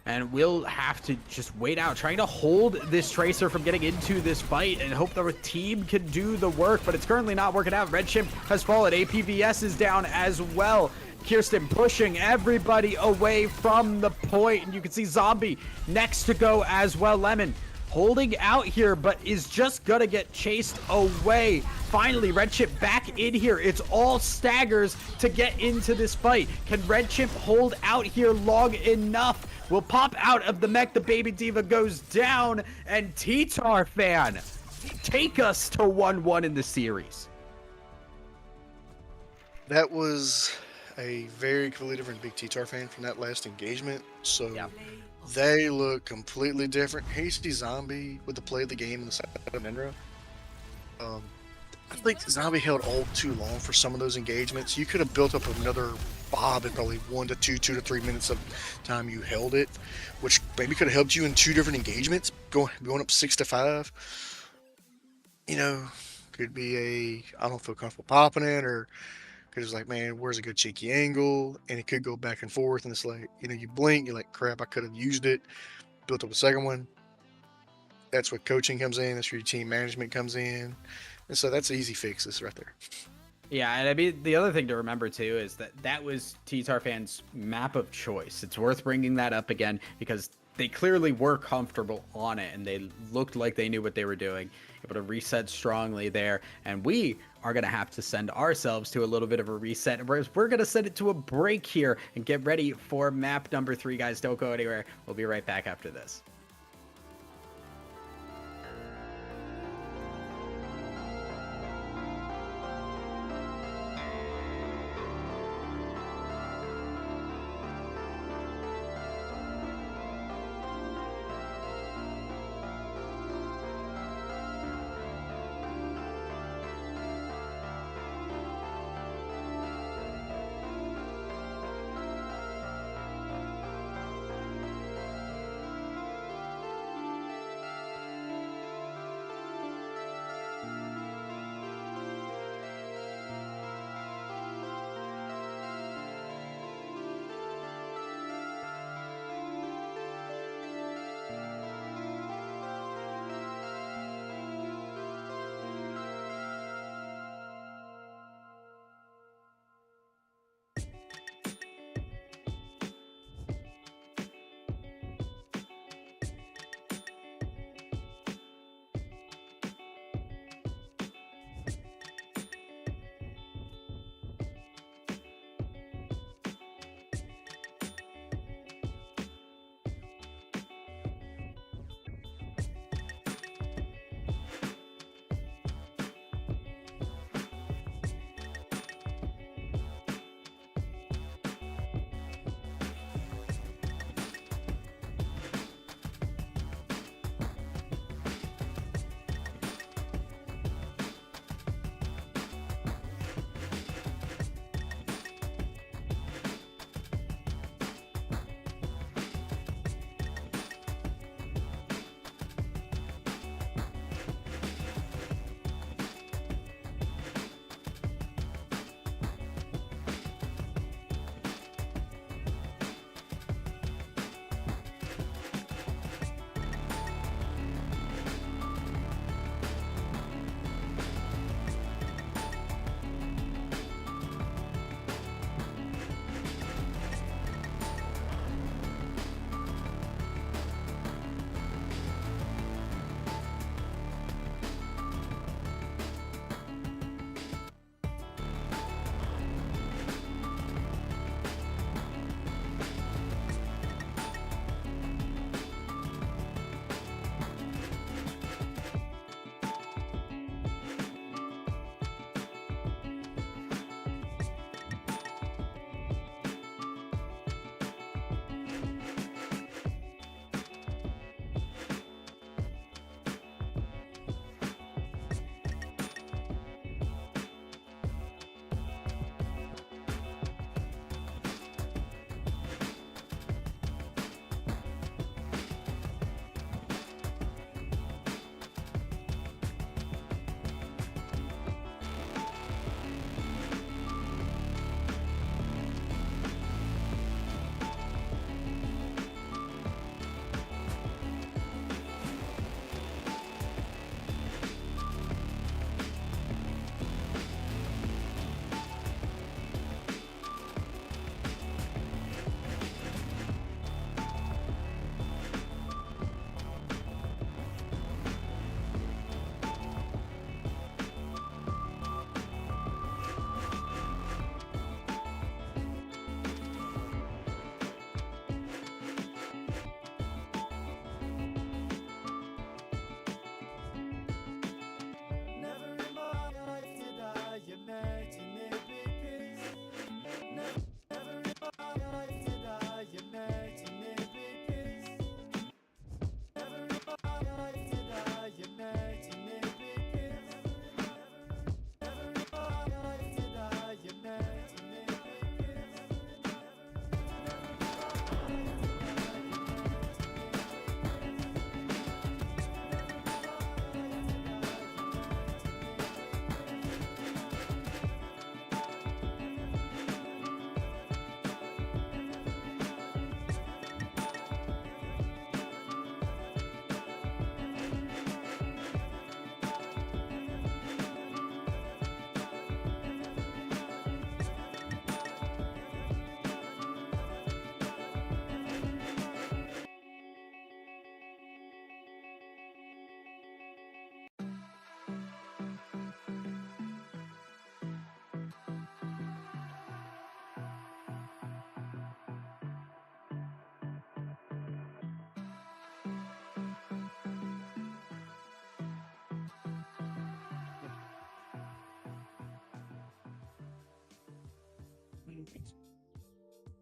And we'll have to just wait out, trying to hold this Tracer from getting into this fight and hope the team can do the work, but it's currently not working out. Red Chimp has fallen. APVS is down as well. Kirsten pushing everybody away from the point, and you can see Zombie next to go as well. Lemon holding out here, but is just gonna get chased away. Finally, Red Chimp back in here. It's all staggers to get into this fight. Can Red Chimp hold out here long enough? Will pop out of the mech. The Baby Diva goes down, and T-Tarfan take us to 1-1 in the series. That was a very completely different Big T-Tarfan from that last engagement. So Yeah. they look completely different. Hasty Zombie with the play of the game in the side of Enenra. I think Zombie held all too long for some of those engagements. You could have built up another Bob in probably 1 to 2, 2 to 3 minutes of time you held it, which maybe could have helped you in 2 different engagements, going up 6-5. You know, could be I don't feel comfortable popping it, or because it's like, man, where's a good cheeky angle? And it could go back and forth, and it's like, you blink, you're like, crap, I could have used it, built up a second one. That's what coaching comes in. That's where your team management comes in. And so that's easy fixes right there. Yeah, and I mean, the other thing to remember too is that that was Tarfan's map of choice. It's worth bringing that up again because they clearly were comfortable on it and they looked like they knew what they were doing, able to reset strongly there. And we are going to have to send ourselves to a little bit of a reset, whereas we're going to send it to a break here and get ready for map number 3, guys. Don't go anywhere. We'll be right back after this.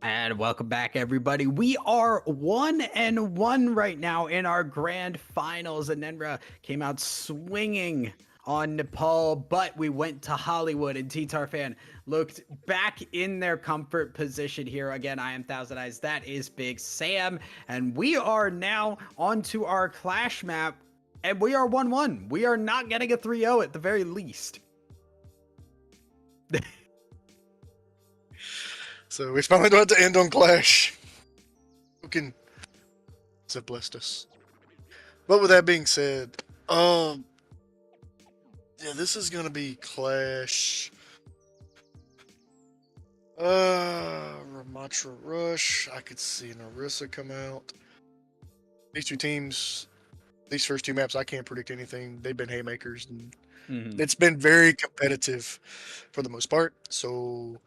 And welcome back, everybody. We are 1-1 right now in our grand finals. Enenra came out swinging on Nepal, but we went to Hollywood, and T-Tarfan looked back in their comfort position here. Again, I am Thousand Eyes. That is Big Sam, and we are now onto our Clash map, and we are 1-1. We are not getting a 3-0 at the very least. So we finally don't have to end on Clash. Who can have blessed us? But with that being said, yeah, this is gonna be Clash. Ramatra Rush. I could see Narissa come out. These two teams, these first two maps, I can't predict anything. They've been haymakers, and it's been very competitive for the most part. So.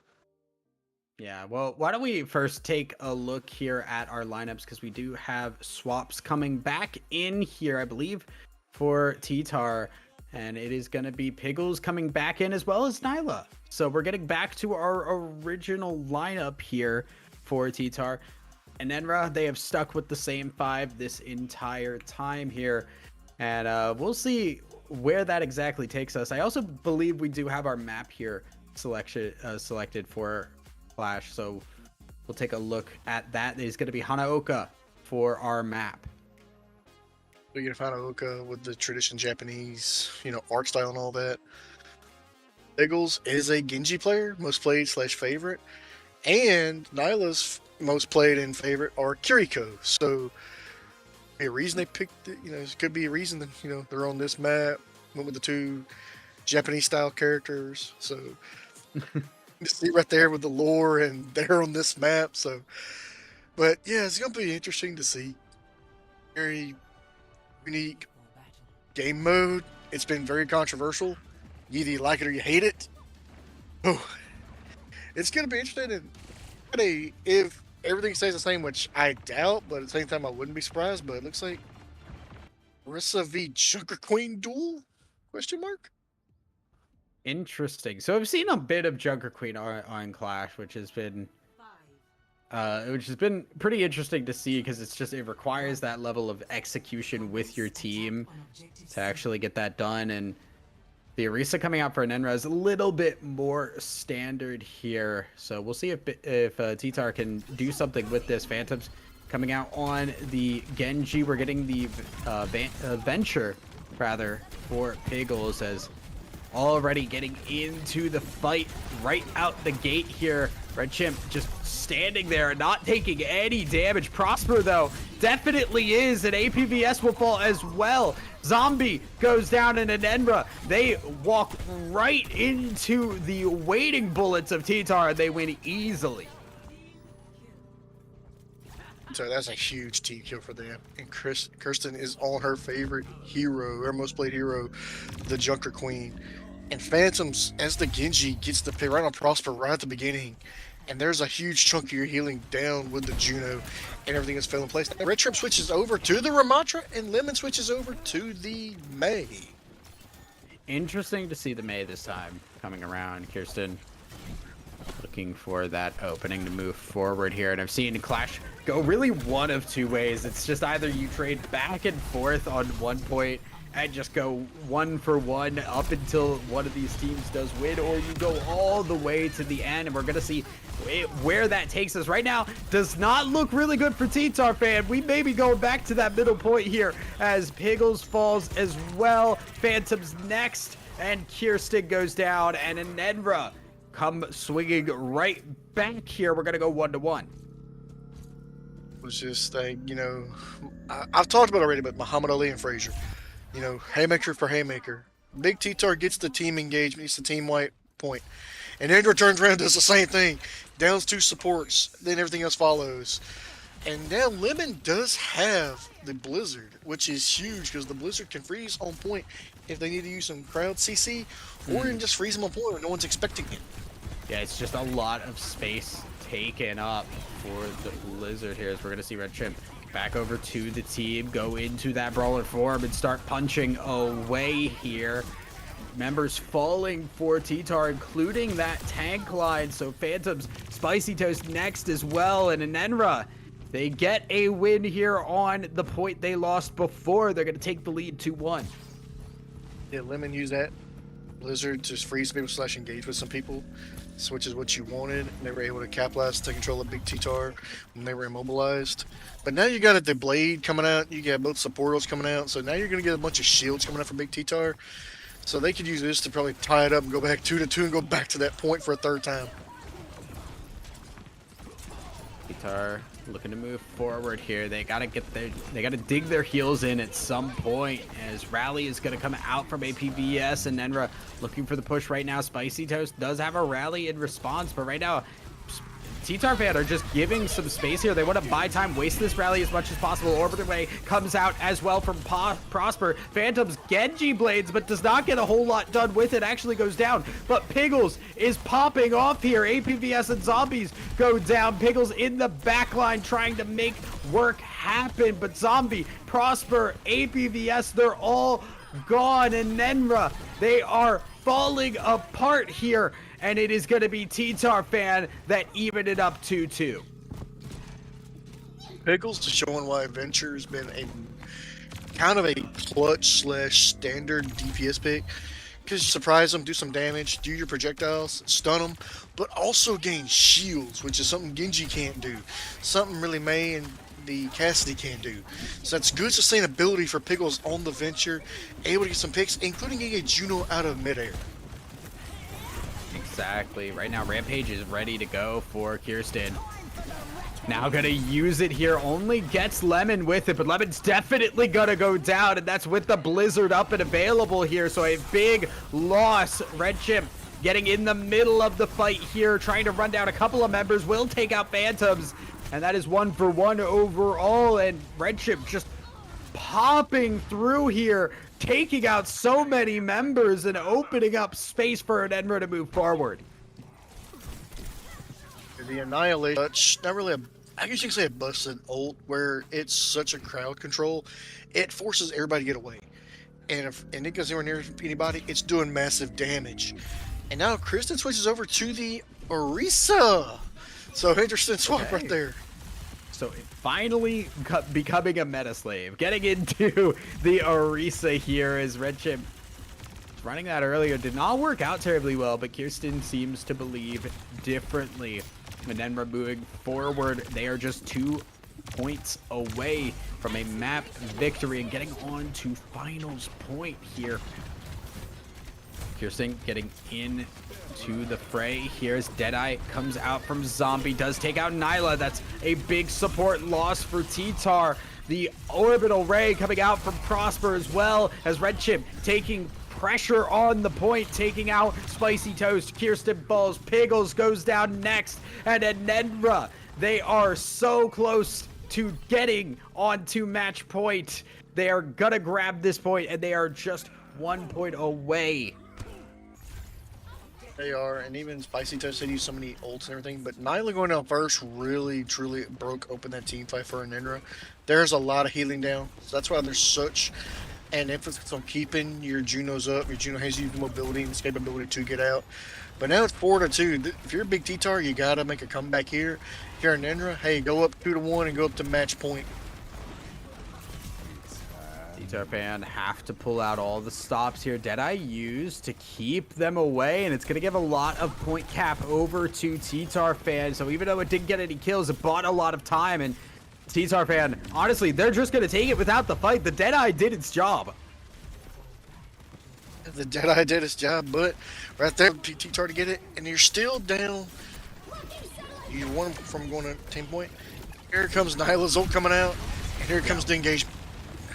Yeah, well, why don't we first take a look here at our lineups, because we do have swaps coming back in here, I believe, for T-Tar, and it is going to be Piggles coming back in as well as Nyla. So we're getting back to our original lineup here for T-Tar. And Enenra, they have stuck with the same 5 this entire time here, and we'll see where that exactly takes us. I also believe we do have our map here selected for Clash, so we'll take a look at that. It's going to be Hanaoka for our map. We get Hanaoka with the tradition Japanese, art style and all that. Piggles is a Genji player, most played / favorite, and Nyla's most played and favorite are Kiriko. So a reason they picked it, it could be a reason that they're on this map. Went with the 2 Japanese style characters. So. You see right there with the lore, and they're on this map. So, but yeah, it's gonna be interesting to see. Very unique game mode. It's been very controversial. You either like it or you hate it. Oh, it's gonna be interesting. And if everything stays the same, which I doubt, but at the same time I wouldn't be surprised. But it looks like Marissa v Junker Queen duel? Question mark. Interesting. So I've seen a bit of Junker Queen on Clash, which has been pretty interesting to see, because it requires that level of execution with your team to actually get that done. And the Orisa coming out for Enenra is a little bit more standard here, so we'll see if T-Tar can do something with this. Phantoms coming out on the Genji. We're getting the Venture rather for Piggles, as already getting into the fight right out the gate here. Red Chimp just standing there and not taking any damage. Prosper, though, definitely is, and APVS will fall as well. Zombie goes down, and Enenra, they walk right into the waiting bullets of T-Tar, and they win easily. So that's a huge team kill for them. And Kirsten is on her favorite hero, her most played hero, the Junker Queen. And Phantoms, as the Genji, gets the pick right on Prosper right at the beginning. And there's a huge chunk of your healing down with the Juno, and everything is fell in place. Red Shrimp switches over to the Ramatra, and Lemon switches over to the Mei. Interesting to see the Mei this time coming around. Kirsten looking for that opening to move forward here, and I've seen Clash go really one of 2 ways. It's just either you trade back and forth on one point and just go 1 for 1 up until one of these teams does win, or you go all the way to the end, and we're gonna see where that takes us. Right now does not look really good for T-Tarfan. We may be going back to that middle point here as Piggles falls as well. Phantoms next, and Kirsten goes down, and Enenra come swinging right back here. We're gonna go 1-1. It was just like, I've talked about it already, but Muhammad Ali and Frazier, haymaker for haymaker. Big T-Tar gets the team engagement, gets the team white point, and Enenra turns around and does the same thing. Downs 2 supports, then everything else follows. And now Lemon does have the Blizzard, which is huge, because the Blizzard can freeze on point if they need to use some crowd CC, or even just freeze them on point when no one's expecting it. Yeah, it's just a lot of space taken up for the Blizzard here, as we're going to see Red Chimp back over to the team, go into that brawler form and start punching away here. members falling for T-Tar, including that tank line. So Phantoms, Spicy Toast next as well, and Enenra, they get a win here on the point they lost before. They're going to take the lead 2-1. Yeah, Lemon used that Blizzard to freeze people / engage with some people, which is what you wanted. They were able to capitalize, take control of Big T-Tar when they were immobilized. But now you got the Blade coming out. You got both supporters coming out. So now you're going to get a bunch of shields coming out for Big T-Tar. So they could use this to probably tie it up and go back 2-2 and go back to that point for a third time. T-Tar looking to move forward here. They gotta dig their heels in at some point, as Rally is gonna come out from APVS, and Enenra looking for the push right now. Spicy Toast does have a rally in response, but right now T-Tar fan are just giving some space here. They want to buy time, waste this rally as much as possible. Orbiter Ray comes out as well from Prosper. Phantoms Genji Blades, but does not get a whole lot done with it. Actually goes down, but Piggles is popping off here. APVS and Zombies go down. Piggles in the back line trying to make work happen, but Zombie, Prosper, APVS, they're all gone. And Enenra, they are falling apart here, and it is going to be T-Tar fan that evened it up 2-2. Pickles to showing why Venture has been a kind of a clutch / standard DPS pick, because you surprise them, do some damage, do your projectiles, stun them, but also gain shields, which is something Genji can't do, something really May and the Cassidy can't do. So that's good sustainability for Pickles on the Venture, able to get some picks, including getting a Juno out of midair. Exactly. Right now, Rampage is ready to go for Kirsten. Now gonna use it here. Only gets Lemon with it, but Lemon's definitely gonna go down, and that's with the Blizzard up and available here. So a big loss. Red Chimp getting in the middle of the fight here, trying to run down a couple of members, will take out Phantoms, and that is 1-for-1 overall. And Red Chimp just popping through here, taking out so many members and opening up space for Enenra to move forward. The Annihilation touch, not really I guess you can say a busted ult, where it's such a crowd control, it forces everybody to get away. And if it goes anywhere near anybody, it's doing massive damage. And now Kristen switches over to the Orisa. So interesting swap right there. So finally becoming a meta slave, getting into the Orisa here as Red Chimp running that earlier. Did not work out terribly well, but Kirsten seems to believe differently. And then we're moving forward. They are just 2 points away from a map victory and getting on to finals point here. Kirsten getting in to the fray here as Deadeye comes out from Zombie, does take out Nyla. That's a big support loss for T-Tar. The Orbital Ray coming out from Prosper as well, as Red Chimp taking pressure on the point, taking out Spicy Toast. Kirsten falls, Piggles goes down next, and Enenra, they are so close to getting onto match point. They are gonna grab this point, and they are just 1 point away. They are, and even Spicy Toast had used so many ults and everything, but Nyla going down first really, truly broke open that team fight for Enenra. There's a lot of healing down, so that's why there's such an emphasis on keeping your Junos up. Your Juno has the mobility and escapability to get out. But now it's 4-2. If you're a big T-Tar, you gotta make a comeback here. If you're Enenra, hey, go up 2-1 and go up to match point. T-Tar fan have to pull out all the stops here. Deadeye used to keep them away, and it's going to give a lot of point cap over to T-Tar fan. So even though it didn't get any kills, it bought a lot of time. And T-Tar fan, honestly, they're just going to take it without the fight. The Deadeye did its job. The Deadeye did its job, but right there, T-Tar to get it, and you're still down. You want them from going to 10 point. Here comes Nyla's ult coming out, and here comes the engagement.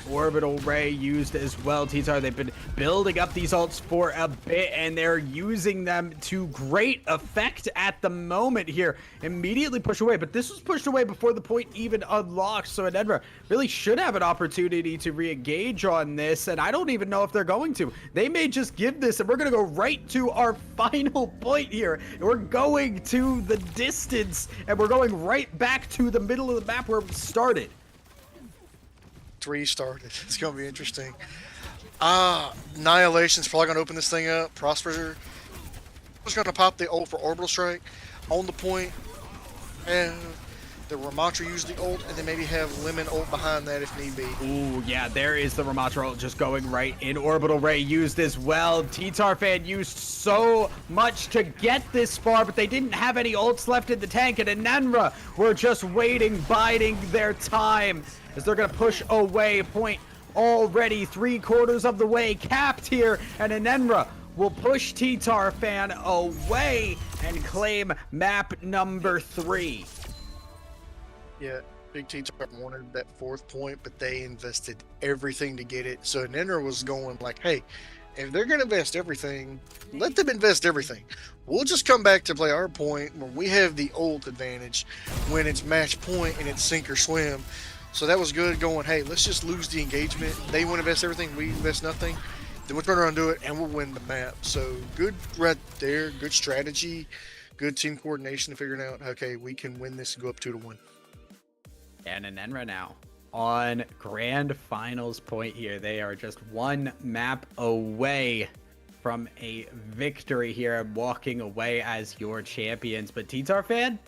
Orbital Ray used as well. T-Tar, they've been building up these ults for a bit, and they're using them to great effect at the moment here. Immediately push away, but this was pushed away before the point even unlocked, so Enenra really should have an opportunity to re-engage on this, and I don't even know if they're going to. They may just give this, and we're going to go right to our final point here. We're going to the distance, and we're going right back to the middle of the map where we started. Restarted. It's gonna be interesting. Annihilation's probably gonna open this thing up. Prosper was gonna pop the ult for orbital strike on the point, and the Ramattra use the ult, and then maybe have Lemon ult behind that if need be. Ooh, yeah, there is the Ramattra ult just going right in. Orbital Ray used as well. T-Tarfan used so much to get this far, but they didn't have any ults left in the tank, and Enenra were just waiting, biding their time as they're going to push away. Point already 3/4 of the way capped here, and Enenra will push T-Tarfan away and claim map number 3. Yeah, Big T wanted that 4th point, but they invested everything to get it. So Enenra was going like, hey, if they're going to invest everything, let them invest everything. We'll just come back to play our point when we have the ult advantage when it's match point and it's sink or swim. So that was good going, hey, let's just lose the engagement. They want to invest everything, we invest nothing. Then we'll turn around and do it, and we'll win the map. So good right there, good strategy, good team coordination, figuring out, okay, we can win this and go up 2-1. And Enenra now on grand finals point here. They are just one map away from a victory here, walking away as your champions. But T-Tarfan,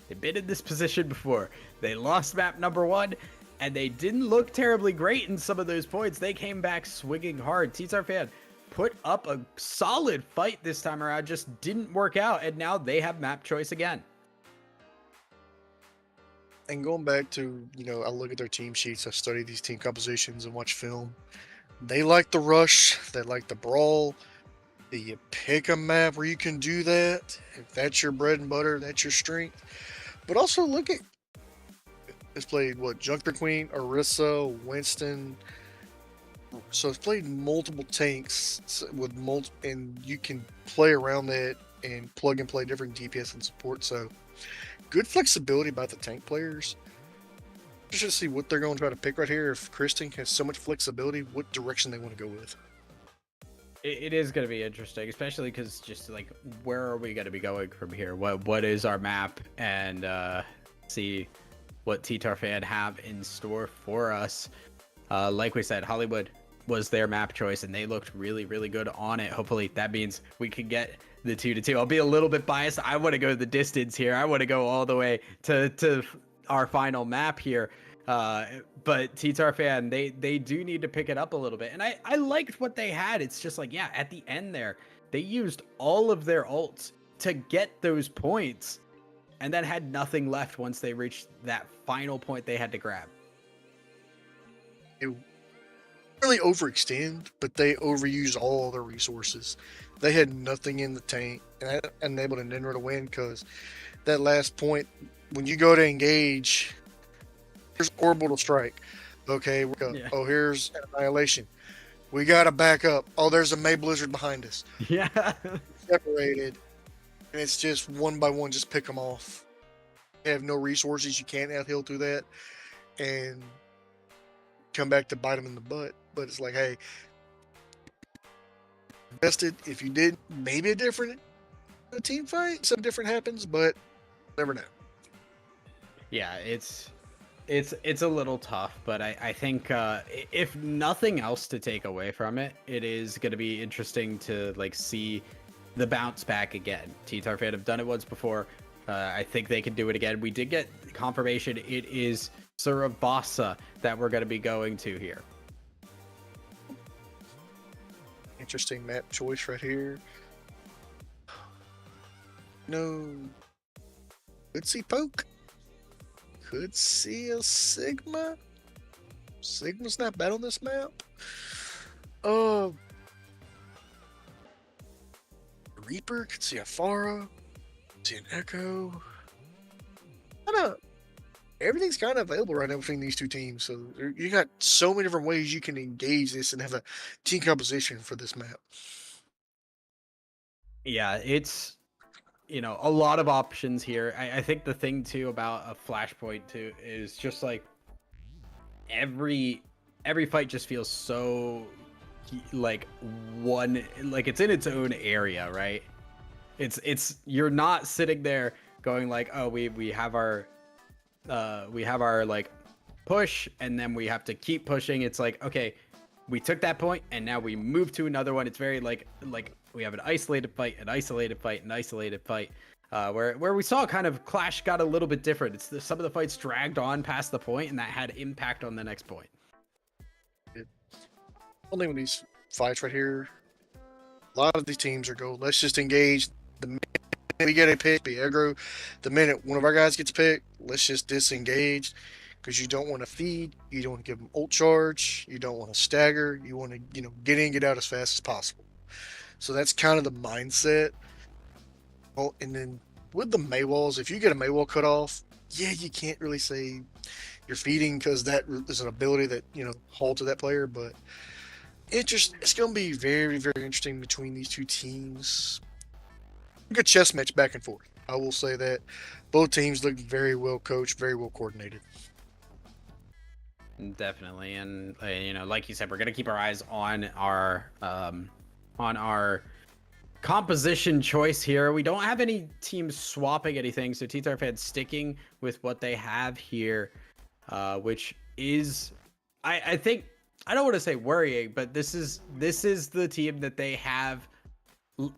they've been in this position before. They lost map number 1, and they didn't look terribly great in some of those points. They came back swinging hard. T-Tarfan put up a solid fight this time around, just didn't work out, and now they have map choice again. And going back to, I look at their team sheets, I study these team compositions and watch film. They like the rush, they like the brawl. You pick a map where you can do that. If that's your bread and butter, that's your strength. But also look at, it's played, Junker Queen, Orisa, Winston. So it's played multiple tanks with and you can play around that and plug and play different DPS and support. So good flexibility by the tank players. Just to see what they're going to try to pick right here. If Kristen has so much flexibility, what direction they want to go with. It is going to be interesting, especially because just like, where are we going to be going from here? What is our map? And see what T-Tarfan have in store for us. Like we said, Hollywood was their map choice, and they looked really, really good on it. Hopefully that means we can get the 2-2. I'll be a little bit biased. I want to go the distance here. I want to go all the way to our final map here. But T-Tarfan, they do need to pick it up a little bit. And I liked what they had. It's just like, yeah, at the end there, they used all of their ults to get those points, and then had nothing left once they reached that final point they had to grab. It really overextend, but they overuse all their resources. They had nothing in the tank, and that enabled Enenra to win, because that last point, when you go to engage, here's orbital strike. Okay, we go. Yeah. Oh, here's annihilation. We gotta back up. Oh, there's a May Blizzard behind us. Yeah. Separated, and it's just one by one, just pick them off. You have no resources, you can't outhill through that, and come back to bite them in the butt. But it's like, hey, invested. If you did, maybe a different team fight, something different happens, but never know. Yeah, it's a little tough, but I think if nothing else to take away from it, it is going to be interesting to like see the bounce back again. T-Tarfan have done it once before. I think they can do it again. We did get confirmation it is Surabasa that we're going to be going to here. Interesting map choice right here. No. Could see Poke. Could see a Sigma. Sigma's not bad on this map. Reaper. Could see a Pharah. See an Echo. Everything's kind of available right now between these two teams. So you got so many different ways you can engage this and have a team composition for this map. Yeah, it's, a lot of options here. I think the thing too about a Flashpoint too is just like every fight just feels so like it's in its own area, right? It's you're not sitting there going like, oh, we have our like push, and then we have to keep pushing. It's like, okay, we took that point and now we move to another one. It's very like we have an isolated fight, an isolated fight, an isolated fight. Where we saw kind of Clash got a little bit different. It's some of the fights dragged on past the point, and that had impact on the next point. Only with these fights right here, a lot of these teams are go, let's just engage. The minute we get a pick, be aggro. The minute one of our guys gets picked, let's just disengage. Because you don't want to feed, you don't want to give them ult charge, you don't want to stagger, you want to, get in, get out as fast as possible. So that's kind of the mindset. Oh, and then with the Maywalls, if you get a Maywall cut off, yeah, you can't really say you're feeding because that is an ability that, halted that player. But it's going to be very, very interesting between these two teams. Good chess match back and forth. I will say that both teams look very well coached, very well coordinated. Definitely, and like you said, we're gonna keep our eyes on our composition choice here. We don't have any teams swapping anything, so TTARFan sticking with what they have here, which is, I think, I don't want to say worrying, but this is the team that they have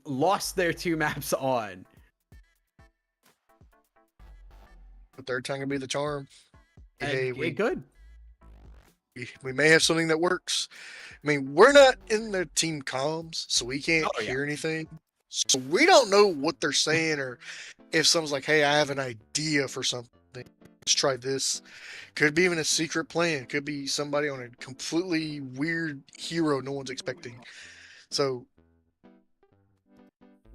lost their 2 maps on. The third time can be the charm. Hey, we good. We may have something that works. I mean, we're not in the team comms, so we can't hear anything. So we don't know what they're saying, or if someone's like, hey, I have an idea for something. Let's try this. Could be even a secret plan. Could be somebody on a completely weird hero no one's expecting. So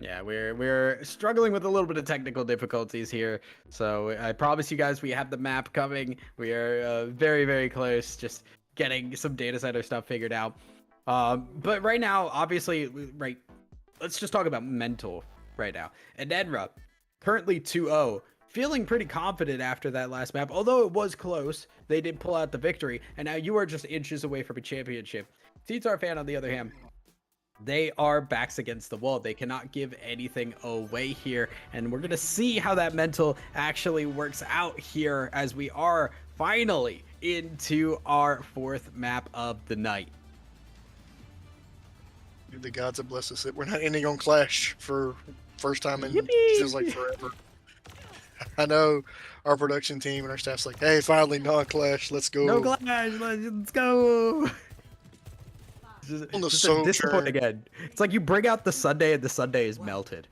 yeah, we're struggling with a little bit of technical difficulties here. So I promise you guys we have the map coming. We are very, very close, just getting some data center stuff figured out. But right now, obviously, let's just talk about mental right now. Enenra, currently 2-0, feeling pretty confident after that last map. Although it was close, they did pull out the victory. And now you are just inches away from a championship. TTARFan, on the other hand, they are backs against the wall. They cannot give anything away here. And we're going to see how that mental actually works out here as we are finally into our 4th map of the night. The gods have blessed us that we're not ending on Clash for first time in feels like forever. I know our production team and our staff's like, hey, finally not Clash. Let's go. No Clash. Let's go. Just a disappoint again. It's like you bring out the Sunday and the Sunday is melted.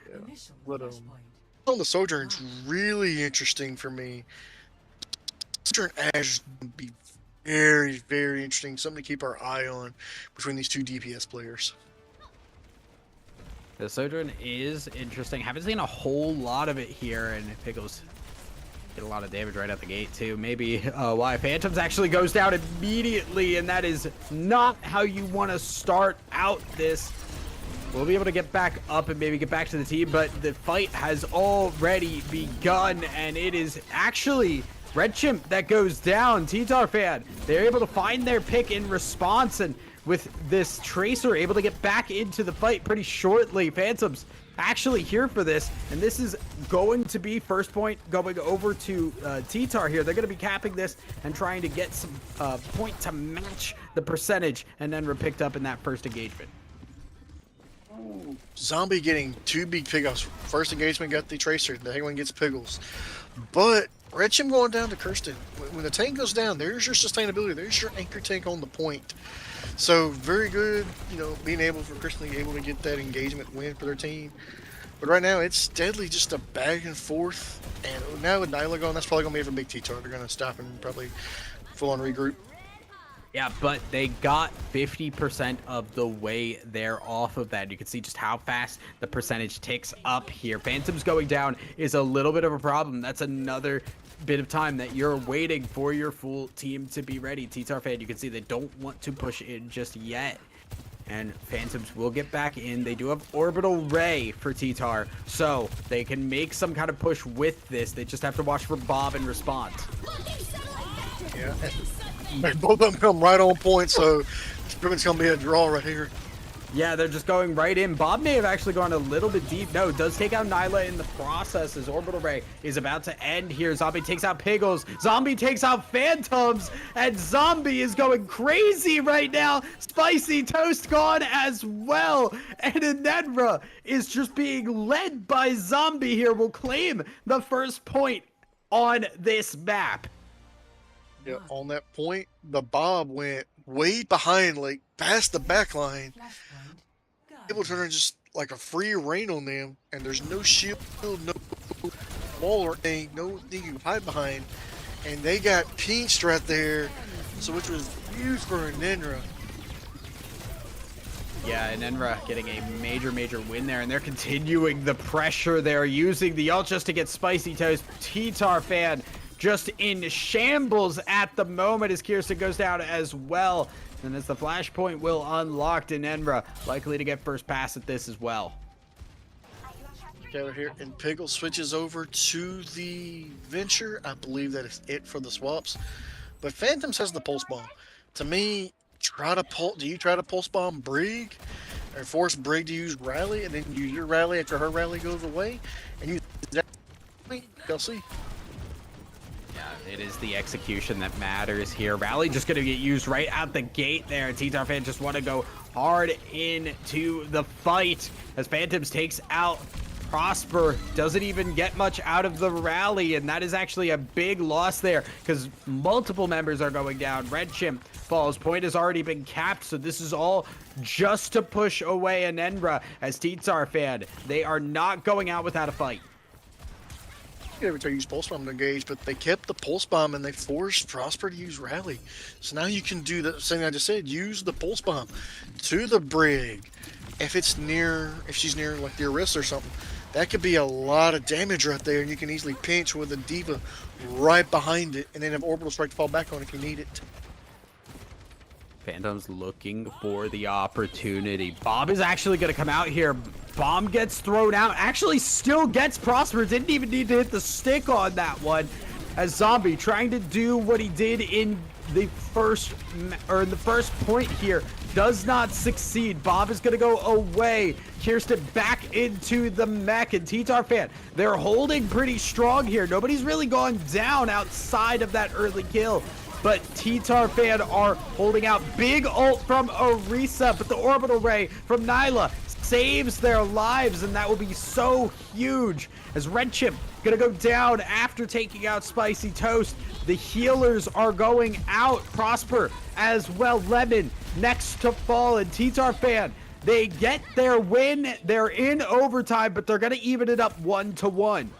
Yeah. But, on the Sojourn's really interesting for me. Sojourn Ash would be very, very interesting. Something to keep our eye on between these 2 DPS players. The Sojourn is interesting. Haven't seen a whole lot of it here, and Pickles get a lot of damage right out the gate too. Maybe why Phantoms actually goes down immediately, and that is not how you want to start out this. We'll be able to get back up and maybe get back to the team, but the fight has already begun, and it is actually Red Chimp that goes down. TTARFan, they're able to find their pick in response, and with this Tracer able to get back into the fight pretty shortly. Phantoms actually here for this, and this is going to be first point going over to TTAR here. They're going to be capping this and trying to get some point to match the percentage, and then we're picked up in that first engagement. Zombie getting 2 big pickups. First engagement got the Tracer, the second one gets Piggles. But Red Chim going down to Kirsten. When the tank goes down, there's your sustainability. There's your anchor tank on the point. So very good, being able for Kirsten to be able to get that engagement win for their team. But right now, it's deadly just a back and forth. And now with Nyla going, that's probably going to be for big TTAR. They're going to stop and probably full-on regroup. Yeah, but they got 50% of the way there off of that. You can see just how fast the percentage ticks up here. Phantoms going down is a little bit of a problem. That's another bit of time that you're waiting for your full team to be ready. TTARFan, you can see they don't want to push in just yet. And Phantoms will get back in. They do have Orbital Ray for TTAR, so they can make some kind of push with this. They just have to watch for Bob in response. Yeah. Both of them come right on point, so it's going to be a draw right here. Yeah, they're just going right in. Bob may have actually gone a little bit deep. No, does take out Nyla in the process as Orbital Ray is about to end here. Zombie takes out Piggles. Zombie takes out Phantoms. And Zombie is going crazy right now. Spicy Toast gone as well. And Enenra is just being led by Zombie here. Will claim the first point on this map. Yeah, on that point, the Bob went way behind, like past the back line. Able to turn just like a free reign on them, and there's no shield, no wall or anything, no thing you can hide behind. And they got pinched right there, so which was huge for Enenra. Yeah, Enenra getting a major win there, and they're continuing the pressure. They're using the ult just to get Spicy Toast. T-Tarfan just in shambles at the moment as Kirsten goes down as well. And as the flashpoint will unlock, Enenra likely to get first pass at this as well. Okay, we're here, and Piggle switches over to the Venture. I believe that is it for the swaps. But Phantoms has the Pulse Bomb. To me, do you try to Pulse Bomb Brig? Or force Brig to use Rally, and then use your Rally after her Rally goes away? And use that? You'll see. It is the execution that matters here. Rally just going to get used right out the gate there. T-Tarfan just want to go hard into the fight as Phantoms takes out Prosper. Doesn't even get much out of the rally, and that is actually a big loss there because multiple members are going down. Red Chimp falls. Point has already been capped, so this is all just to push away Enenra as T-Tarfan. They are not going out without a fight. Every time you use Pulse Bomb to engage, but they kept the Pulse Bomb and they forced Prosper to use Rally. So now you can do the same I just said, use the Pulse Bomb to the Brig. If she's near like the Arista or something, that could be a lot of damage right there, and you can easily pinch with a Diva right behind it, and then have Orbital Strike to fall back on if you need it. Phantom's looking for the opportunity. Bob is actually going to come out here. Bomb gets thrown out. Actually still gets Prosper. Didn't even need to hit the stick on that one. As Zombie trying to do what he did in the first point here. Does not succeed. Bob is going to go away. Kirsten back into the mech, and T-Tarfan, they're holding pretty strong here. Nobody's really gone down outside of that early kill. But T-Tarfan are holding out. Big ult from Orisa, but the Orbital Ray from Nyla saves their lives, and that will be so huge. As Red Chimp gonna go down after taking out Spicy Toast. The healers are going out. Prosper as well. Lemon next to fall, and T-Tarfan, they get their win. They're in overtime, but they're gonna even it up 1-1.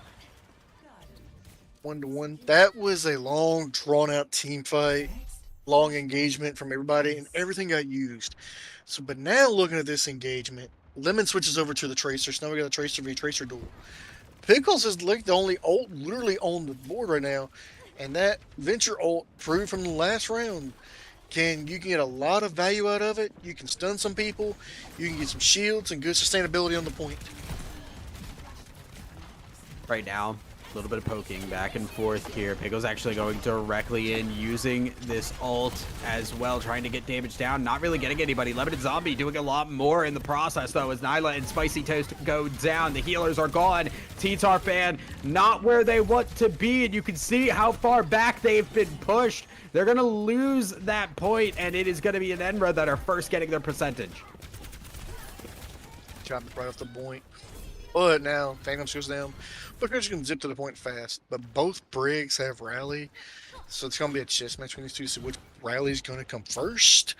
1-1. That was a long, drawn-out team fight, long engagement from everybody, and everything got used. So, but now looking at this engagement, Lemon switches over to the Tracer. So now we got a Tracer v Tracer duel. Pickles is like the only ult literally on the board right now, and that Venture ult proved from the last round. You can get a lot of value out of it. You can stun some people. You can get some shields and good sustainability on the point. Right now, a little bit of poking back and forth here. Pickle's actually going directly in, using this ult as well, trying to get damage down. Not really getting anybody. Limited Zombie doing a lot more in the process, though, as Nyla and Spicy Toast go down. The healers are gone. T-Tarfan not where they want to be, and you can see how far back they've been pushed. They're going to lose that point, and it is going to be Enenra that are first getting their percentage. Dropped it right off the point. But now, Phantom goes down. Booker's going to zip to the point fast. But both Brigs have Rally. So it's going to be a chess match between these two. So which Rally is going to come first?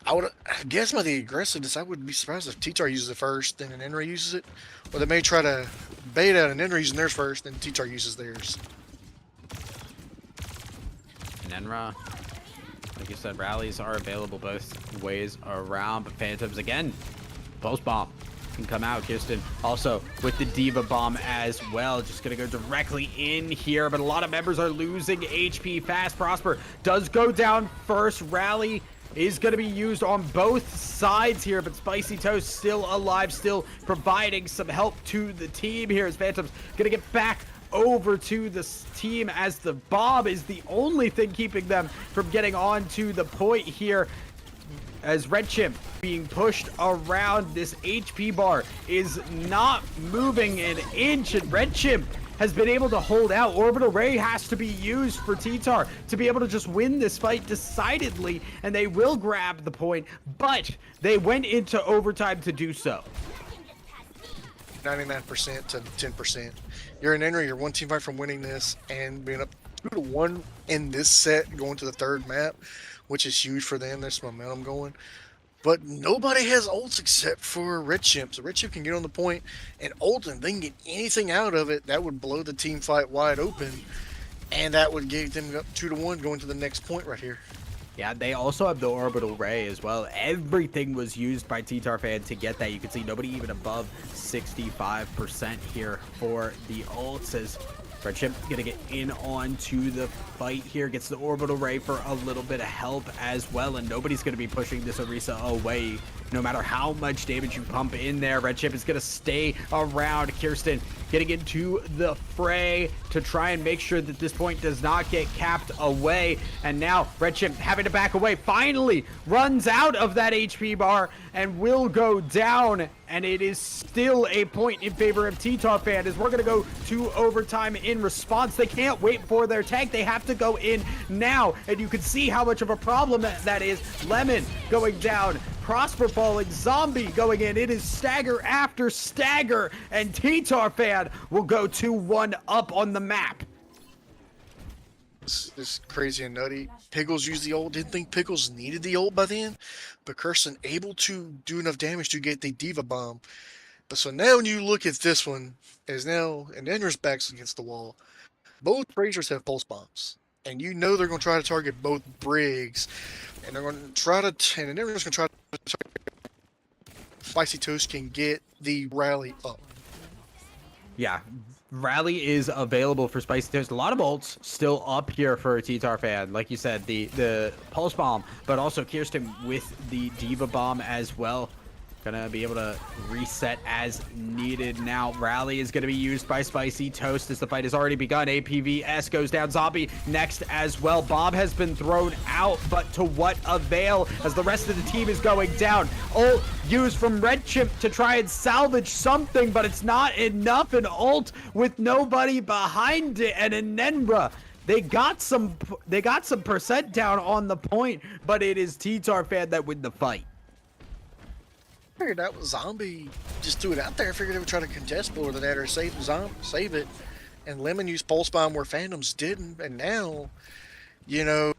I guess by the aggressiveness, I wouldn't be surprised if T-Tar uses it first, then Enenra uses it. Or they may try to bait out Enenra using theirs first, then T-Tar uses theirs. Enenra, like you said, rallies are available both ways around, but Phantoms again, Pulse Bomb can come out. Kirsten also with the Diva Bomb as well, just gonna go directly in here, but a lot of members are losing HP fast. Prosper does go down first. Rally is going to be used on both sides here, but Spicy Toast still alive, still providing some help to the team here as Phantom's going to get back over to this team as the Bob is the only thing keeping them from getting on to the point here. as Red Chimp being pushed around. This HP bar is not moving an inch, and Red Chimp has been able to hold out. Orbital Ray has to be used for T-Tar to be able to just win this fight decidedly, and they will grab the point, but they went into overtime to do so. 99% to 10%. You're an Enenra, you're one team fight from winning this and being up 2-1 in this set, going to the third map, which is huge for them. There's some momentum going. But nobody has ults except for Red Chimp. So Red Chimp can get on the point and ult, and they can get anything out of it. That would blow the team fight wide open, and that would get them up 2-1 going to the next point right here. Yeah, they also have the Orbital Ray as well. Everything was used by TTarFan to get that. You can see nobody even above 65% here for the ults, as Red Chimp gonna get in onto the fight here, gets the Orbital Ray for a little bit of help as well, and nobody's gonna be pushing this Orisa away. No matter how much damage you pump in there, Red Chimp is gonna stay around. Kirsten getting into the fray to try and make sure that this point does not get capped away, and now Red Chimp having to back away, finally runs out of that HP bar and will go down, and it is still a point in favor of TTarFan as we're gonna go to overtime in response. They can't wait for their tank, they have to go in now, and you can see how much of a problem that is. Lemon going down, Prosper falling, Zombie going in. It is stagger after stagger, and TTarFan will go 2-1 up on the map. This is crazy and nutty. Pickles used the ult. Didn't think Pickles needed the ult by then, but Kirsten able to do enough damage to get the Diva Bomb. But so now when you look at this one, is now Enenra's back's against the wall. Both Braziers have pulse bombs, and you know they're going to try to target both Briggs, and they're going to try to, and Enenra's going to try to Spicy Toast can get the rally up. Yeah, rally is available for Spicy Toast. A lot of ults still up here for TTarFan. Like you said, the Pulse Bomb, but also Kirsten with the Diva Bomb as well. Gonna be able to reset as needed now. Rally is gonna be used by Spicy Toast as the fight has already begun. APVS goes down. Zombie next as well. Bob has been thrown out, but to what avail as the rest of the team is going down. Ult used from Red Chimp to try and salvage something, but it's not enough. An ult with nobody behind it, and Enenra, they got some percent down on the point, but it is TTarFan that win the fight. Figured that was Zombie just threw it out there. I figured they would try to contest more than that or save it. And Lemon used Pulse Bomb where Phantoms didn't. And now, you know,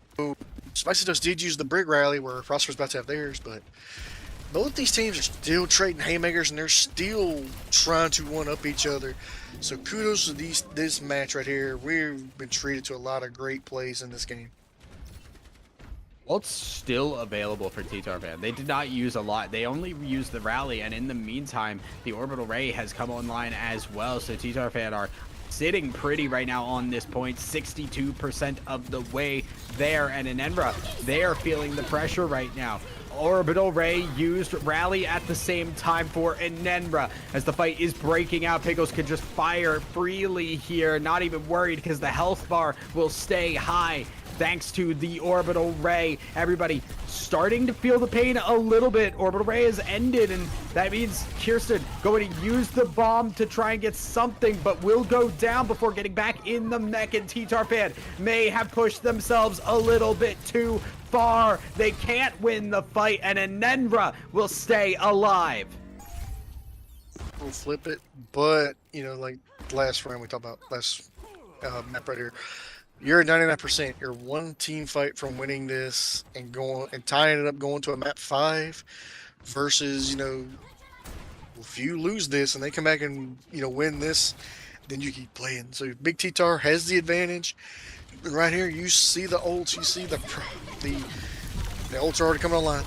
Spicy Toast did use the Brig Rally where Prosper's about to have theirs. But both these teams are still trading haymakers and they're still trying to one-up each other. So kudos to this match right here. We've been treated to a lot of great plays in this game. Ult's still available for TTarFan. They did not use a lot. They only used the rally, and in the meantime, the Orbital Ray has come online as well. So TTarFan are sitting pretty right now on this point, 62% of the way there. And Enenra, they are feeling the pressure right now. Orbital Ray used rally at the same time for Enenra as the fight is breaking out. Pickles can just fire freely here, not even worried because the health bar will stay high thanks to the Orbital Ray. Everybody starting to feel the pain a little bit. Orbital Ray has ended, and that means Kirsten going to use the bomb to try and get something, but will go down before getting back in the mech, and TTarFan may have pushed themselves a little bit too far. They can't win the fight, and Enenra will stay alive. We'll flip it, but, you know, like last round we talked about, last map right here. You're at 99%. You're one team fight from winning this and going and tying it up, going to a map 5 versus, you know, if you lose this and they come back and, you know, win this, then you keep playing. So Big T-Tar has the advantage. And right here, you see the ults, you see the ults are already coming online.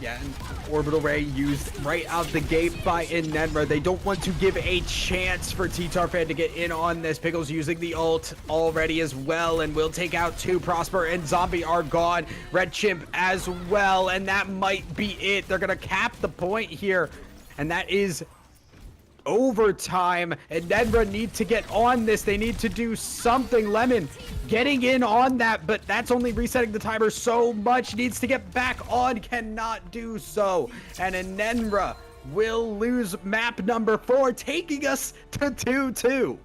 Yeah, and Orbital Ray used right out the gate by Enenra. They don't want to give a chance for TTarFan to get in on this. Pickles using the ult already as well, and will take out 2. Prosper and Zombie are gone. Red Chimp as well, and that might be it. They're going to cap the point here, and that is overtime, and Enenra need to get on this. They need to do something. Lemon getting in on that, but that's only resetting the timer so much. Needs to get back on, cannot do so. And Enenra will lose map number 4, taking us to 2-2.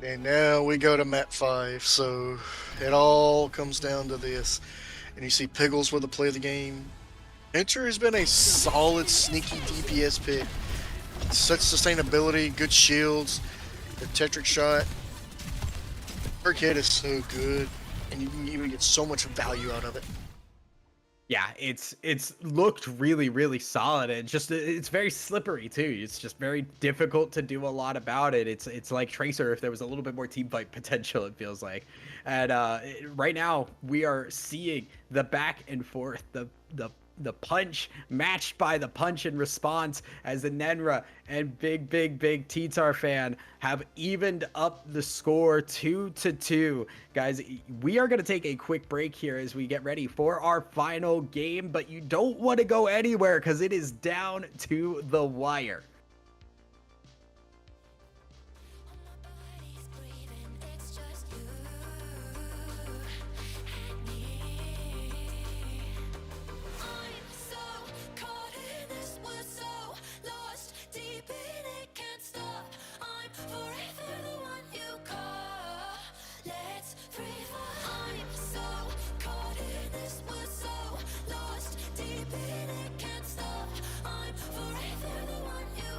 And now we go to map 5, so it all comes down to this. And you see Piggles with the play of the game. Enter has been a solid, sneaky DPS pick. Such sustainability, good shields, the Tetric shot. Her kit is so good, and you can even get so much value out of it. Yeah, it's looked really, really solid, and it's very slippery too. It's just very difficult to do a lot about it. It's like Tracer if there was a little bit more team fight potential, it feels like. And right now we are seeing the back and forth, the punch matched by the punch in response, as Enenra and bigbigbigttarfan have evened up the score 2-2. Guys, we are going to take a quick break here as we get ready for our final game, but you don't want to go anywhere because it is down to the wire. Deep in it, can't stop. I'm forever the one you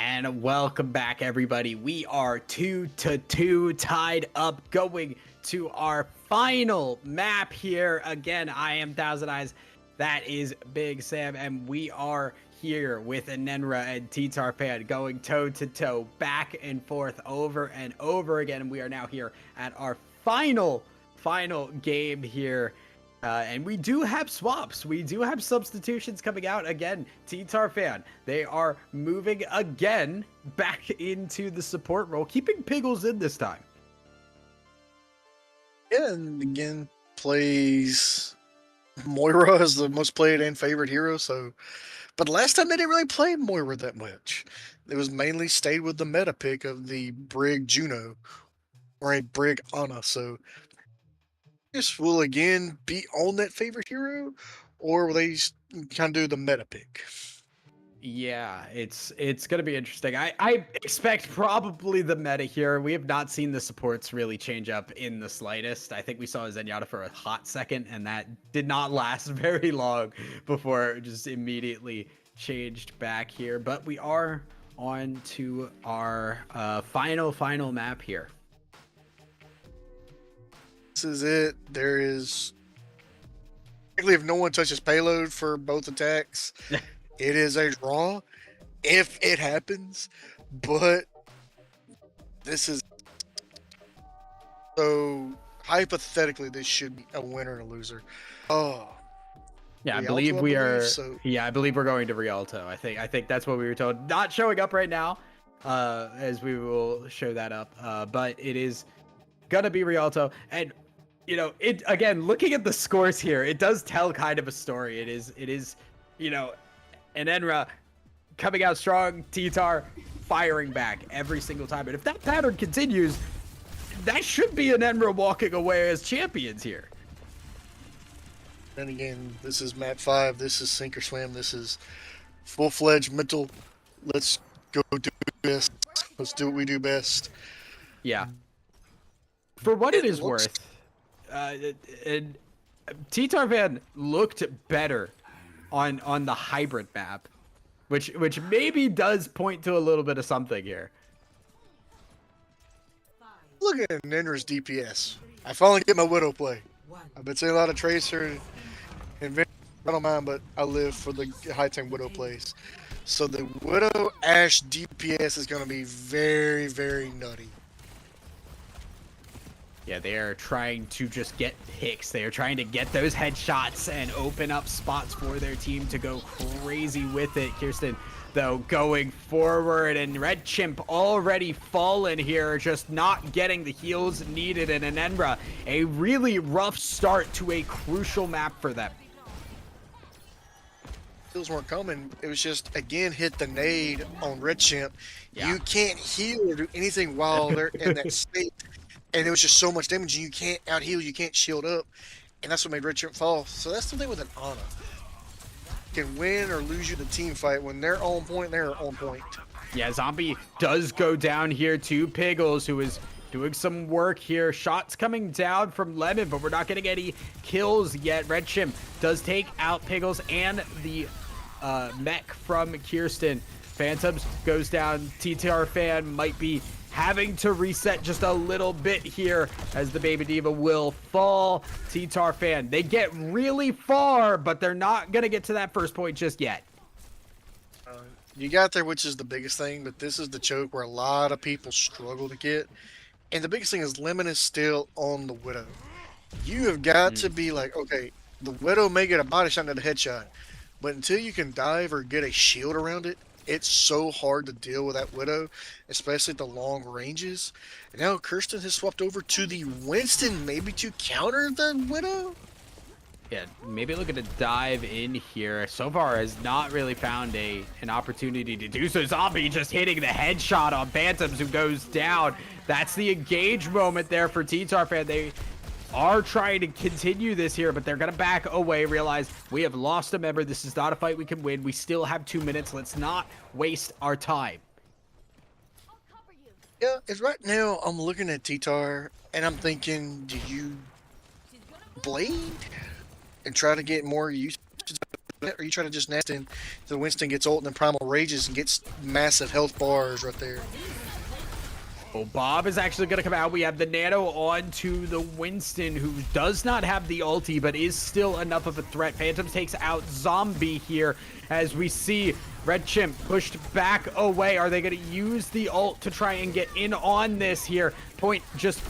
And welcome back, everybody. We are 2-2 tied up, going to our final map here. Again, I am Thousand Eyes. That is Big Sam, and we are here with Enenra and TTarfan going toe-to-toe, back and forth, over and over again. And we are now here at our final game here. And we do have swaps. We do have substitutions coming out. Again, TTarfan, they are moving again back into the support role, keeping Piggles in this time. Yeah, and again, plays Moira as the most played and favorite hero. So, but last time they didn't really play Moira that much. It was mainly stayed with the meta pick of the Brig Juno or a Brig Ana. So, this will again be on that favorite hero, or will they kind of do the meta pick? Yeah, it's gonna be interesting. I expect probably the meta here. We have not seen the supports really change up in the slightest. I think we saw Zenyatta for a hot second, and that did not last very long before it just immediately changed back here. But we are on to our final map here. This is it. There is, particularly if no one touches payload for both attacks, it is a draw if it happens. But this is, so hypothetically, this should be a winner and a loser. Oh, yeah, I Rialto, believe we are. so. Yeah, I believe we're going to Rialto. I think that's what we were told. Not showing up right now, as we will show that up. But it is gonna be Rialto. And you know, it again, looking at the scores here, it does tell kind of a story. It is, you know, Enenra coming out strong, T-Tar firing back every single time. And if that pattern continues, that should be Enenra walking away as champions here. And again, this is map 5. This is sink or swim. This is full-fledged mental. Let's go do this. Let's do what we do best. Yeah. For what it is looks- worth, TTarfan looked better on the hybrid map, which maybe does point to a little bit of something here. Look at Nenra's DPS. I finally get my Widow play. I've been saying a lot of Tracer and I don't mind, but I live for the high tank Widow plays. So the Widow Ashe DPS is going to be very, very nutty. Yeah, they are trying to just get picks. They are trying to get those headshots and open up spots for their team to go crazy with it. Kirsten, though, going forward, and Red Chimp already fallen here, just not getting the heals needed. And Enenra, a really rough start to a crucial map for them. Heals weren't coming. It was just, again, hit the nade on Red Chimp. Yeah. You can't heal or do anything while they're in that state. And it was just so much damage, and you can't out-heal, you can't shield up. And that's what made Red Chimp fall. So that's the thing with an Ana. Can win or lose you the team fight. When they're on point, they're on point. Yeah, Zombie does go down here to Piggles, who is doing some work here. Shots coming down from Lemon, but we're not getting any kills yet. Red Chimp does take out Piggles and the mech from Kirsten. Phantoms goes down. TTarfan might be having to reset just a little bit here as the Baby Diva will fall. TTarfan, they get really far, but they're not going to get to that first point just yet. You got there, which is the biggest thing, but this is the choke where a lot of people struggle to get. And the biggest thing is Lemon is still on the Widow. You have got to be like, okay, the Widow may get a body shot and a headshot, but until you can dive or get a shield around it, it's so hard to deal with that Widow, especially at the long ranges. And now Kirsten has swapped over to the Winston, maybe to counter the Widow? Yeah, maybe looking to dive in here. So far has not really found an opportunity to do so. Zombie just hitting the headshot on Phantoms, who goes down. That's the engage moment there for TTarfan. They are trying to continue this here, but they're going to back away, realize we have lost a member. This is not a fight we can win. We still have 2 minutes. Let's not waste our time. Yeah, it's right now I'm looking at T-Tar and I'm thinking, do you blade and try to get more usage Or are you trying to just nest in till Winston gets ult and then Primal rages and gets massive health bars right there? Oh, Bob is actually going to come out. We have the Nano onto the Winston, who does not have the ulti, but is still enough of a threat. Phantoms takes out Zombie here as we see Red Chimp pushed back away. Are they going to use the ult to try and get in on this here? Point just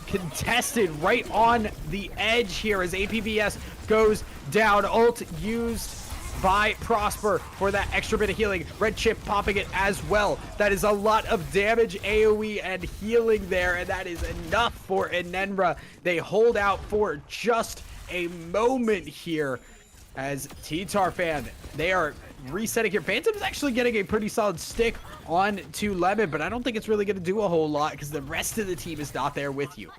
contested right on the edge here as APBS goes down. Ult used by Prosper for that extra bit of healing. Red Chip popping it as well. That is a lot of damage, AoE, and healing there, and that is enough for Enenra. They hold out for just a moment here as T-Tarfan, they are resetting here. Phantom's actually getting a pretty solid stick on to Lemon, but I don't think it's really going to do a whole lot because the rest of the team is not there with you.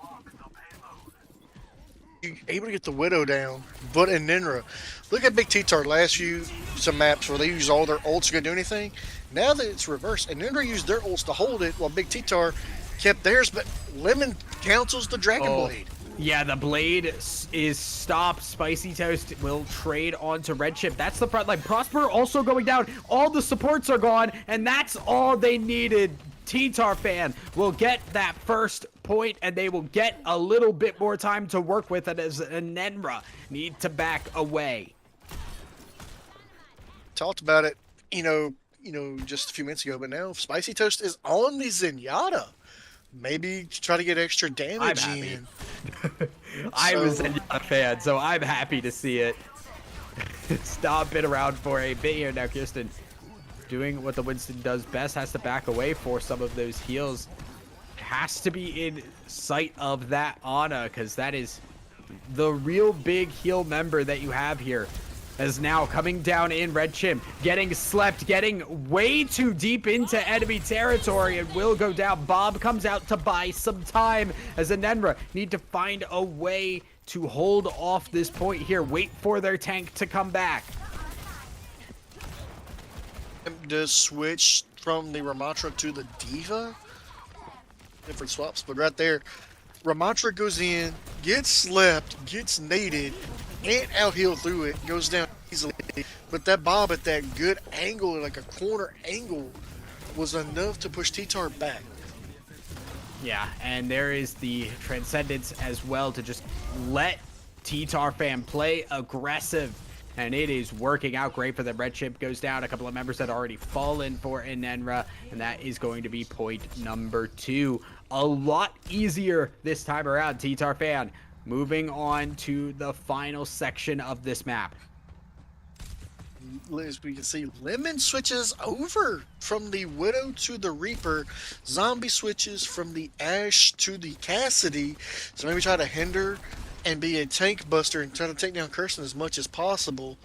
You're able to get the Widow down, but Enenra, look at Big T-Tar last few some maps where they use all their ults to go do anything. Now that it's reversed, Enenra used their ults to hold it while Big T-Tar kept theirs, but Lemon cancels the Dragon Blade. Yeah, the blade is stopped. Spicy Toast will trade onto Red Chip. That's the front line. Prosper also going down. All the supports are gone, and that's all they needed. T-Tarfan will get that first point, and they will get a little bit more time to work with it as Enenra need to back away. Talked about it, just a few minutes ago, but now Spicy Toast is on the Zenyatta. Maybe try to get extra damage in. I'm a Zenyatta fan, so I'm happy to see it. Stop it around for a bit here now. Kirsten doing what the Winston does best, has to back away for some of those heals. Has to be in sight of that Ana, because that is the real big heal member that you have here. As now coming down in Red Chim, getting slept, getting way too deep into enemy territory, and will go down. Bob comes out to buy some time as Enenra need to find a way to hold off this point here. Wait for their tank to come back. To switch from the Ramatra to the Diva. Different swaps, but right there, Ramatra goes in, gets slept, gets naded, and out heal through it, goes down easily. But that Bob at that good angle, like a corner angle, was enough to push T-Tar back. Yeah, and there is the Transcendence as well to just let T-Tarfan play aggressive. And it is working out great for them. Red Chip goes down. A couple of members that already fallen for Enenra. And that is going to be point number 2. A lot easier this time around. T-Tarfan moving on to the final section of this map. As we can see, Lemon switches over from the Widow to the Reaper. Zombie switches from the Ashe to the Cassidy. So maybe try to hinder and be a tank buster and try to take down Kirsten as much as possible,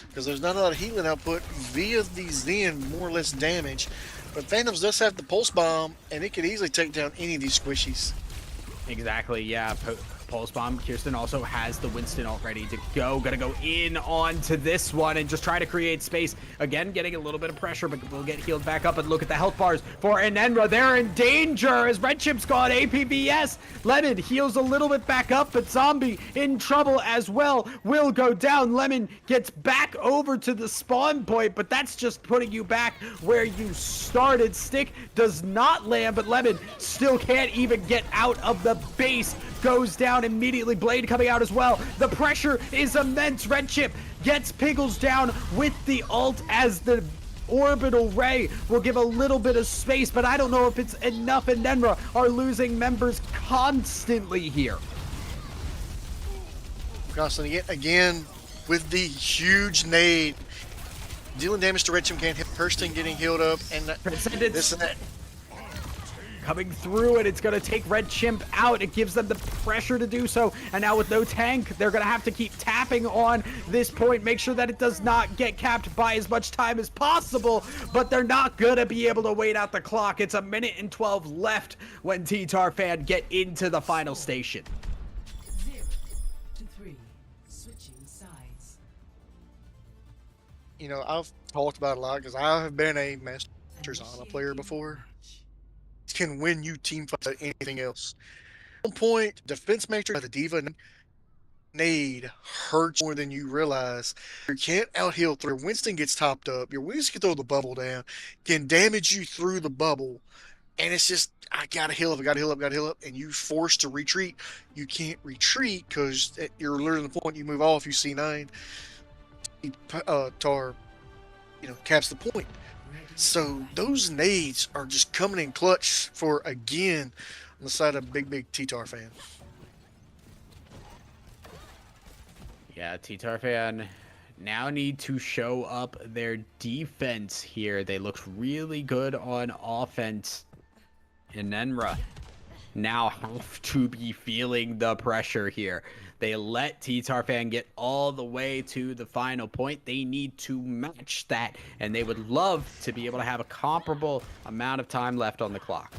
because there's not a lot of healing output via the Zen, more or less damage. But Phantoms does have the Pulse Bomb, and it could easily take down any of these squishies. Exactly, yeah. Pulse Bomb. Kirsten also has the Winston all ready to go. Gonna go in onto this one and just try to create space. Again, getting a little bit of pressure, but we'll get healed back up. And look at the health bars for Enenra. They're in danger as Red Chip's gone APBS. Lemon heals a little bit back up, but Zombie in trouble as well. Will go down. Lemon gets back over to the spawn point, but that's just putting you back where you started. Stick does not land, but Lemon still can't even get out of the base. Goes down immediately. Blade coming out as well. The pressure is immense. Red Chip gets Piggles down with the ult as the orbital ray will give a little bit of space, but I don't know if it's enough. Enenra are losing members constantly here. Constantly again with the huge nade. Dealing damage to Red Chip can't hit. Kirsten getting healed up, and this and that. Coming through, and it's going to take Red Chimp out. It gives them the pressure to do so. And now with no tank, they're going to have to keep tapping on this point. Make sure that it does not get capped by as much time as possible. But they're not going to be able to wait out the clock. It's 1 minute and 12 left when T-Tarfan get into the final station. 0 to 3. Switching sides. I've talked about it a lot because I have been a Masters Ana player before. Can win you team fight anything else. At one point, defense matrix by the Diva. nade hurts more than you realize. You can't out-heal through. Winston gets topped up. Your Winston can throw the bubble down, can damage you through the bubble. And it's just, I gotta heal up, I gotta heal up, gotta heal up. And you forced to retreat. You can't retreat because you're literally the point you move off. You C9. Tar, caps the point. So those nades are just coming in clutch for, again, on the side of big T-Tar fan. Yeah, T-Tarfan now need to show up their defense here. They looked really good on offense. Enenra now have to be feeling the pressure here. They let T-Tarfan get all the way to the final point. They need to match that, and they would love to be able to have a comparable amount of time left on the clock.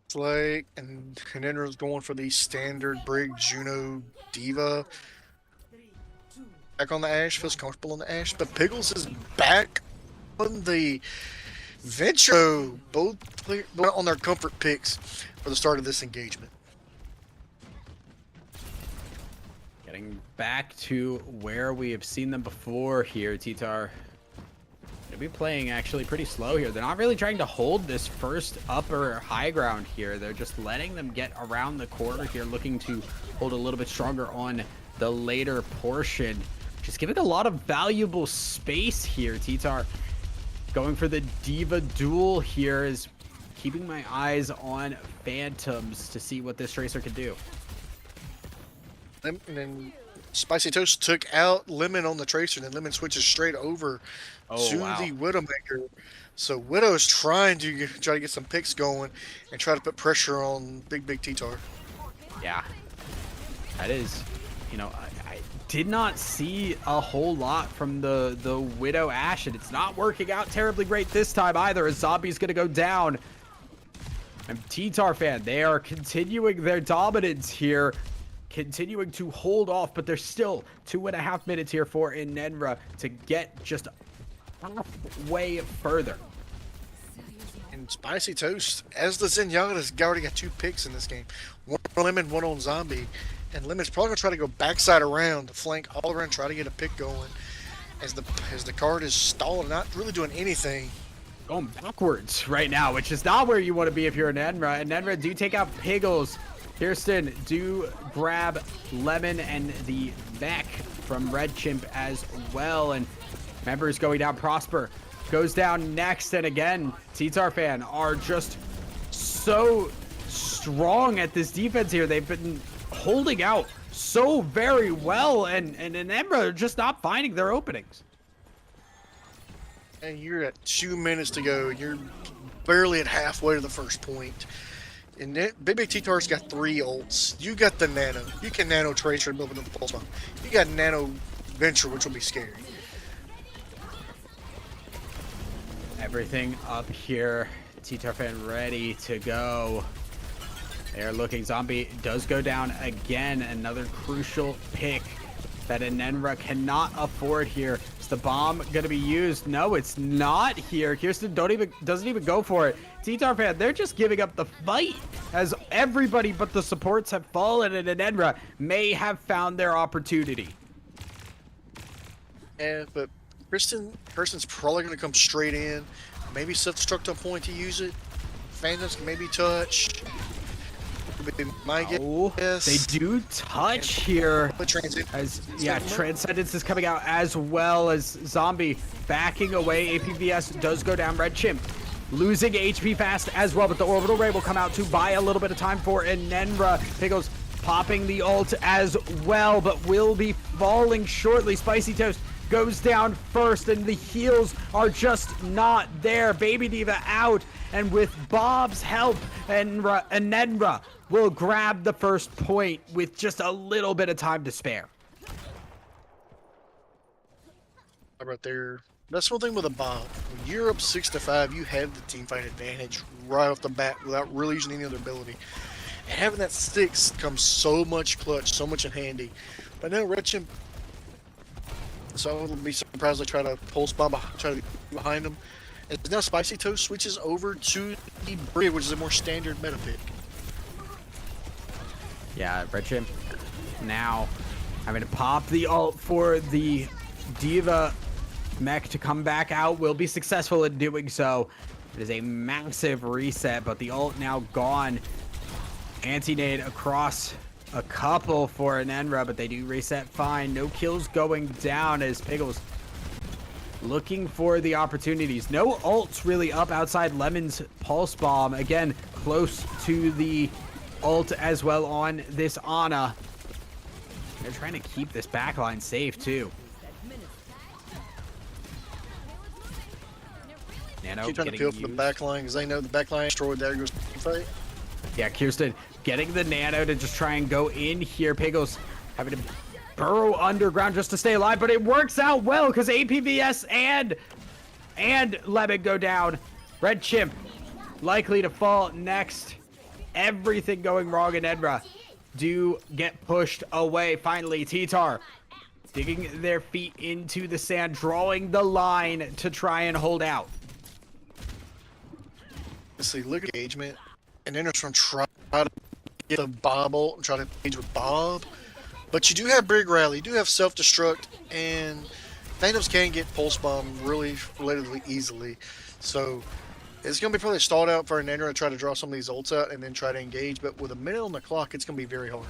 It's like, and Enenra's going for the standard Brig Juno Diva. Back on the Ashe, feels comfortable on the Ashe, but Piggles is back on the Venture. Both on their comfort picks for the start of this engagement. Getting back to where we have seen them before here, T-Tar. They'll be playing actually pretty slow here. They're not really trying to hold this first upper high ground here. They're just letting them get around the corner here, looking to hold a little bit stronger on the later portion. Just giving a lot of valuable space here. T-Tar going for the Diva duel here, is keeping my eyes on Phantoms to see what this Tracer can do. And then Spicy Toast took out Lemon on the Tracer, and then Lemon switches straight over to the Widowmaker. So Widow's trying to get some picks going and try to put pressure on big T-Tar. Yeah, that is, I did not see a whole lot from the Widow Ashe, and it's not working out terribly great this time either, as Zombie's gonna go down. And T-Tarfan, they are continuing their dominance here, continuing to hold off, but there's still 2.5 minutes here for Enenra to get just halfway further. And Spicy Toast, as the Zenyatta's already got 2 picks in this game. One on Lemon, one on Zombie. And Lemon's probably gonna try to go backside around, flank all around, try to get a pick going. As the card is stalling, not really doing anything. Going backwards right now, which is not where you want to be if you're Enenra. Enenra do take out Piggles. Kirsten do grab Lemon and the mech from Red Chimp as well. And Members going down. Prosper goes down next. And again, T-Tarfan are just so strong at this defense here. They've been holding out so very well. And Enenra are just not finding their openings. And you're at 2 minutes to go. You're barely at halfway to the first point. And Big T-Tar's got 3 ults. You got the Nano. You can Nano Tracer and move into the pulse bomb. You got Nano Venture, which will be scary. Everything up here. T-Tarfan ready to go. They're looking. Zombie does go down again. Another crucial pick that Enenra cannot afford here. Is the bomb going to be used? No, it's not here. Kirsten doesn't even go for it. T-Tarfan, they're just giving up the fight as everybody but the supports have fallen, and Enenra may have found their opportunity. Yeah, but Kirsten's probably going to come straight in. Maybe self-destruct on point to use it. Phantoms can maybe touch. They do touch here. As Transcendence is coming out as well as Zombie backing away. APVS does go down. Red Chimp losing HP fast as well, but the Orbital Ray will come out to buy a little bit of time for Enenra. Piggles popping the ult as well, but will be falling shortly. Spicy Toast goes down first, and the heals are just not there. Baby Diva out, and with Bob's help, Enenra will grab the first point with just a little bit of time to spare. Right there. That's one thing with a Bob. When you're up 6-5, you have the team fight advantage right off the bat without really using any other ability. And having that 6 comes so much clutch, so much in handy. But now Red Chimp, so I wouldn't be surprised if they try to pulse bomb, try to be behind him. And now Spicy Toast switches over to the Brig, which is a more standard meta pick. Yeah, Red Chimp now having to pop the ult for the Diva mech to come back out. Will be successful in doing so. It is a massive reset, but the ult now gone. Anti-nade across a couple for Enenra, but they do reset fine. No kills going down as Piggles looking for the opportunities. No ults really up outside Lemon's Pulse Bomb. Again, close to the ult as well on this Ana. They're trying to keep this backline safe too. Nano Keep trying to peel for the backline because they know the backline destroyed. There goes the fight. Yeah, Kirsten getting the nano to just try and go in here. Piggles having to burrow underground just to stay alive, but it works out well because APVS and Lemon go down. Red Chimp likely to fall next. Everything going wrong in Enenra do get pushed away. Finally, T-Tar digging their feet into the sand, drawing the line to try and hold out. See, look at engagement, and then it's going to try to get the Bob ult and try to engage with Bob. But you do have Brig Rally, you do have self-destruct, and Thanos can get Pulse Bomb really relatively easily. So it's going to be probably a stalled out for Enenra to try to draw some of these ults out and then try to engage. But with a minute on the clock, it's going to be very hard.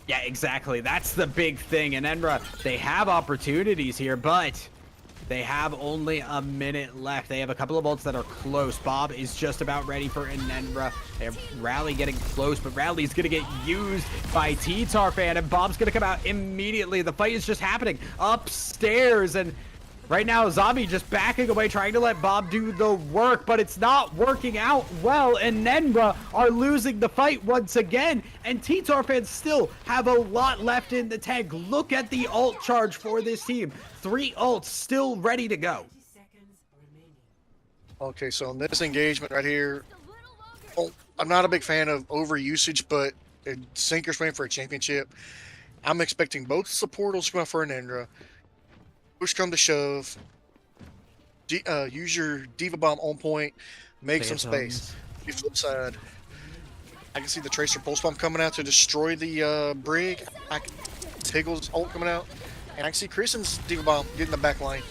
Yeah, exactly. That's the big thing. And Enenra, they have opportunities here, but they have only a minute left. They have a couple of ults that are close. Bob is just about ready for Enenra. They have Rally getting close, but Rally's going to get used by T-Tarfan, and Bob's going to come out immediately. The fight is just happening upstairs, and right now Zombie just backing away, trying to let Bob do the work, but it's not working out well. Enenra are losing the fight once again, and T-Tarfan still have a lot left in the tank. Look at the ult charge for this team. 3 ults still ready to go. Okay, so in this engagement right here, I'm not a big fan of overusage, but sink or swim for a championship. I'm expecting both supportals to come out for Enenra. Push come to shove. Use your Diva Bomb on point. Make some space. The flip side, I can see the Tracer Pulse Bomb coming out to destroy the Brig. I can Tiggle's ult coming out. And I can see Kristen's Diva Bomb getting the back line.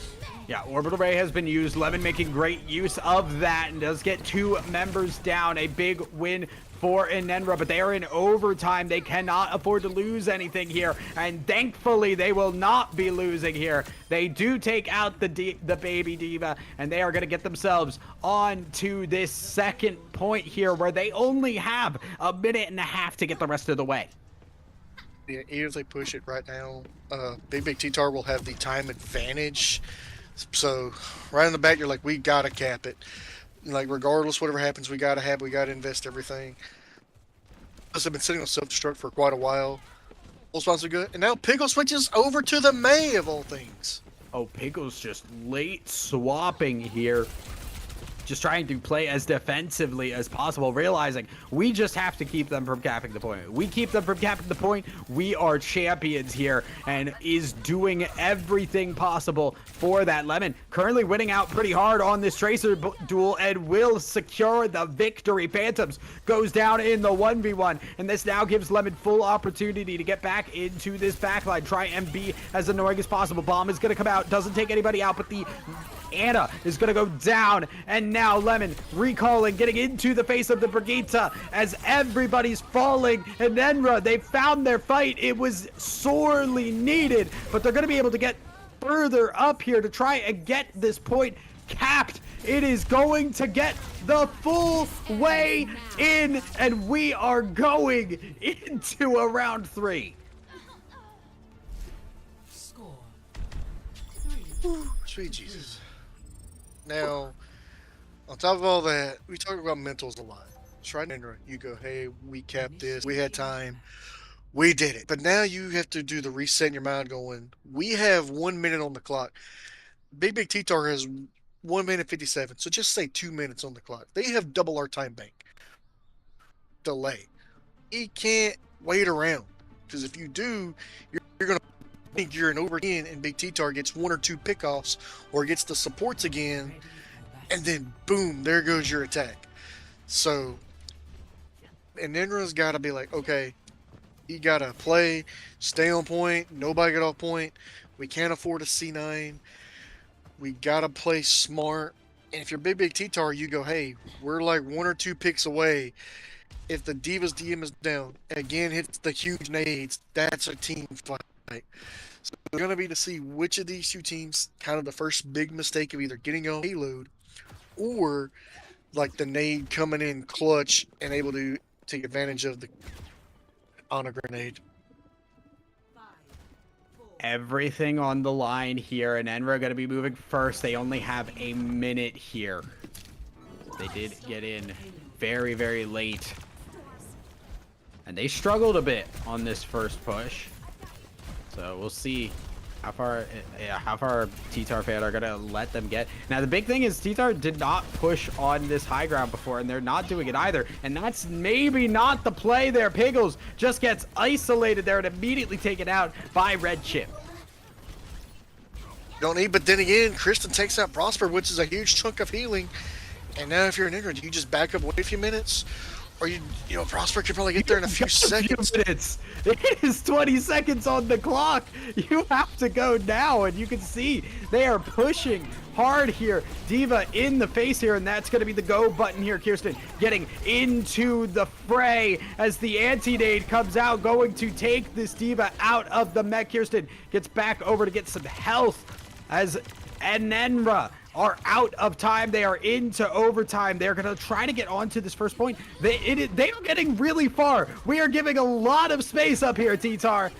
Yeah, Orbital Ray has been used. Lemon making great use of that and does get 2 members down. A big win for Enenra, but they are in overtime. They cannot afford to lose anything here, and thankfully they will not be losing here. They do take out the baby Diva, and they are going to get themselves on to this second point here, where they only have a minute and a half to get the rest of the way. Yeah, even if they push it right now, Big T-Tar will have the time advantage. So right in the back, you're like, we gotta cap it. Like, regardless, whatever happens, we gotta invest everything. Plus, I've been sitting on self-destruct for quite a while. Full spawns are good, and now Pickle switches over to the May of all things. Oh, Pickle's just late swapping here. Just trying to play as defensively as possible, realizing we just have to keep them from capping the point. We keep them from capping the point, we are champions here, and is doing everything possible for that. Lemon currently winning out pretty hard on this Tracer duel and will secure the victory. Phantoms goes down in the 1v1, and this now gives Lemon full opportunity to get back into this backline, try and be as annoying as possible. Bomb is going to come out, doesn't take anybody out, but the Ana is going to go down, and now Lemon recalling, getting into the face of the Brigitte as everybody's falling. And Enenra, they found their fight. It was sorely needed, but they're going to be able to get further up here to try and get this point capped. It is going to get the full way in, and we are going into a round 3. Score Sweet Jesus. Now, on top of all that, we talk about mentals a lot. So right now, you go, hey, we capped this, we had time, we did it. But now you have to do the reset in your mind going, we have 1 minute on the clock. Big T-Tar has 1 minute 57, so just say 2 minutes on the clock. They have double our time bank. Delay. You can't wait around, because if you do, you're going to think you're an over 10 and Big T-Tar gets 1 or 2 pickoffs or gets the supports again, and then boom, there goes your attack. So, and Enenra's got to be like, okay, We gotta play, stay on point, nobody get off point. We can't afford a C9. We gotta play smart. And if you're Big T-Tar, you go, hey, we're like 1 or 2 picks away. If the Divas DM is down, again hits the huge nades, that's a team fight. So it's gonna be to see which of these two teams kind of the first big mistake of either getting a payload or like the nade coming in clutch and able to take advantage of the on a grenade. Everything on the line here, and Enenra going to be moving first. They only have a minute here. They did get in very, very late. And they struggled a bit on this first push. So we'll see how far T-Tar fan are going to let them get. Now, the big thing is T-Tar did not push on this high ground before, and they're not doing it either. And that's maybe not the play there. Piggles just gets isolated there and immediately taken out by Red Chip. Don't need, but then again, Kristen takes out Prosper, which is a huge chunk of healing. And now if you're an Enenra, do you just back up, wait a few minutes? Or you know, Prosper could probably get there in a few seconds. It is 20 seconds on the clock. You have to go now, and you can see they are pushing hard here. D.Va in the face here, and that's going to be the go button here. Kirsten getting into the fray as the anti-nade comes out, going to take this D.Va out of the mech. Kirsten gets back over to get some health as Enenra are out of time. They are into overtime. They're going to try to get onto this first point. They are getting really far. We are giving a lot of space up here, T-Tar.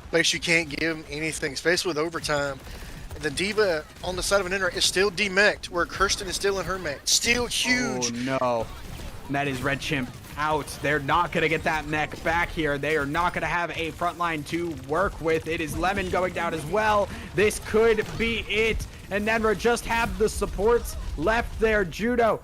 Place you can't give them anything, especially with overtime. The D.Va on the side of an Enenra is still demeched, where Kirsten is still in her mech. Still huge. Oh, no. And that is Red Chimp out. They're not going to get that mech back here. They are not going to have a front line to work with. It is Lemon going down as well. This could be it. And Enenra just have the supports left there. Judo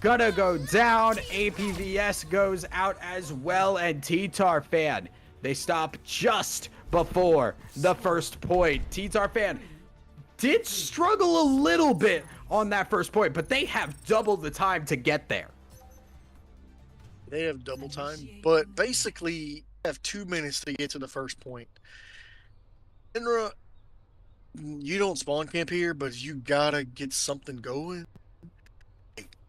gonna go down. APVS goes out as well. And T-Tar fan, they stop just before the first point. T-Tar fan did struggle a little bit on that first point, but they have double the time to get there. They have double time, but basically have 2 minutes to get to the first point. Enenra, you don't spawn camp here, but you gotta get something going.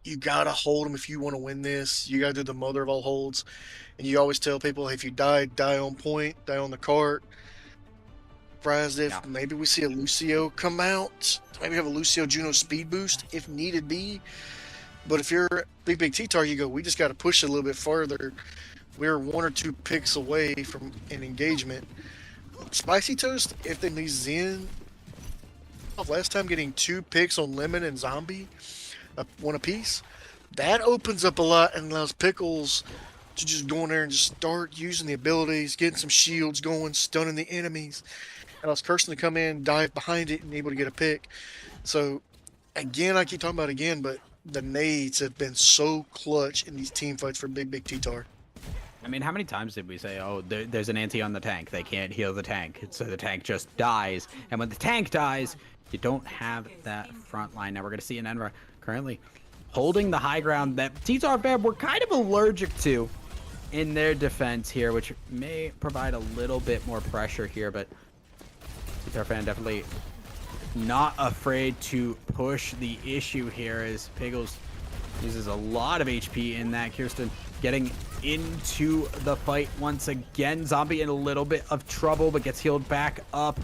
You gotta hold them if you want to win this. You gotta do the mother of all holds. And you always tell people, hey, if you die on point, die on the cart. Surprised if maybe we see a Lucio come out. Maybe have a Lucio Juno speed boost if needed be. But if you're Big T-Tar, you go, we just got to push a little bit further. We're 1 or 2 picks away from an engagement. Spicy Toast, if they need Zen, last time getting 2 picks on Lemon and Zombie, 1 apiece, that opens up a lot and allows Pickles to just go in there and just start using the abilities, getting some shields going, stunning the enemies. Allows Kirsten to come in, dive behind it, and able to get a pick. So, again, I keep talking about it again, but the nades have been so clutch in these team fights for Big T-Tar. I mean, how many times did we say, oh, there's an anti on the tank. They can't heal the tank. So the tank just dies. And when the tank dies, you don't have that front line. Now we're going to see Enenra currently holding the high ground that T-Tar fan were kind of allergic to in their defense here, which may provide a little bit more pressure here. But T-Tar fan definitely not afraid to push the issue here as Piggles uses a lot of HP in that. Kirsten getting into the fight once again. Zombie in a little bit of trouble, but gets healed back up.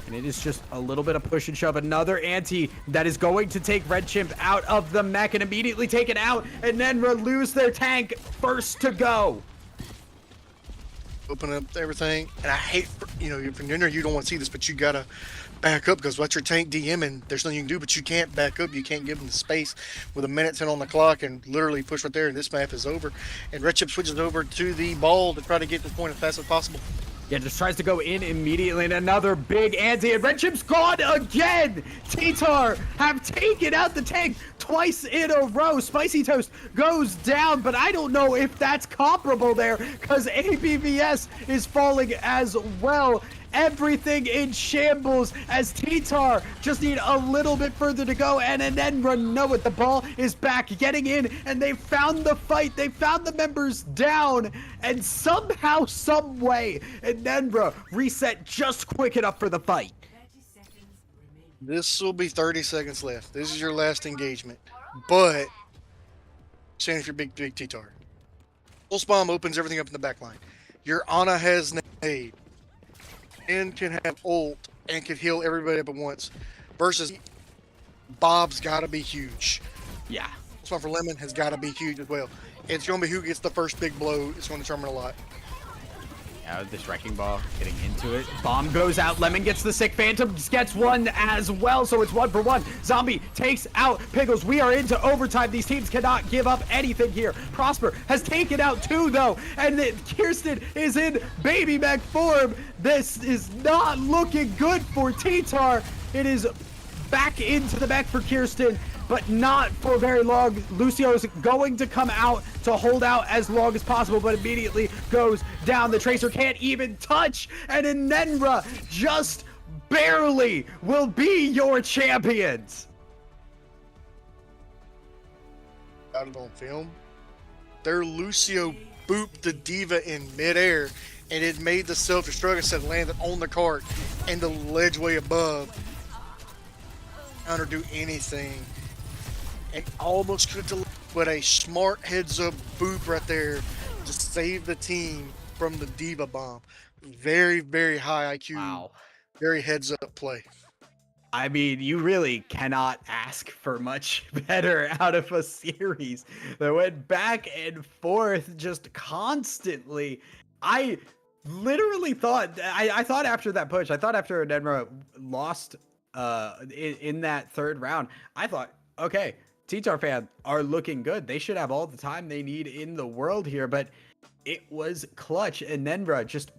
And it is just a little bit of push and shove. Another anti that is going to take Red Chimp out of the mech and immediately take it out. And then lose their tank first to go. Open up everything. And I hate, you know, if you're in there, you don't want to see this, but you got to back up because what's your tank DMing? There's nothing you can do, but you can't back up. You can't give them the space with a minute 10 on the clock and literally push right there. And this map is over. And Red Chip switches over to the ball to try to get to the point as fast as possible. Yeah, just tries to go in immediately, and another big anti, and Red Chip's gone again! T-Tar have taken out the tank twice in a row. Spicy Toast goes down, but I don't know if that's comparable there, because APVS is falling as well. everything in shambles as T-Tar just need a little bit further to go, and Enenra know it. The ball is back, getting in, and they found the fight. They found the members down, and somehow, some way, Enenra reset just quick enough for the fight. 30 seconds remaining. This will be 30 seconds left. This is your last engagement. But, saying if you're big T-Tar. Pulse Bomb opens everything up in the back line. Your Ana has nade and can have ult and can heal everybody up at once. Versus Bob's gotta be huge. Yeah. Pulse Bomb for Lemon has gotta be huge as well. It's gonna be who gets the first big blow. It's gonna determine a lot. Yeah, this Wrecking Ball getting into it. Bomb goes out. Lemon gets the sick. Phantom gets one as well, so it's 1-for-1. Zombie takes out Pickles. We are into overtime. These teams cannot give up anything here. Prosper has taken out 2, though, and Kirsten is in baby mech form. This is not looking good for T-Tar. It is back into the mech for Kirsten, but not for very long. Lucio's going to come out to hold out as long as possible, but immediately goes down. The Tracer can't even touch, and Enenra just barely will be your champions. Got it on film. Their Lucio booped the D.Va in midair, and it made the self-destruct instead of landed on the cart and the ledge way above. Counter do anything. And almost could have delivered, but a smart heads-up boop right there to save the team from the D.Va bomb. Very, very high IQ. Wow. Very heads-up play. I mean, you really cannot ask for much better out of a series that went back and forth just constantly. I literally thought, I thought after that push, I thought after Enenra lost in that third round, I thought, okay, T-Tar fan are looking good. They should have all the time they need in the world here, but it was clutch. Enenra just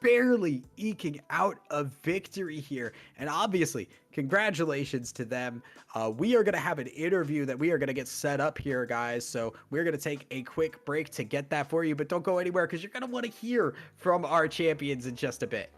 barely eking out a victory here. And obviously, congratulations to them. We are going to have an interview that we are going to get set up here, guys. So we're going to take a quick break to get that for you, but don't go anywhere because you're going to want to hear from our champions in just a bit.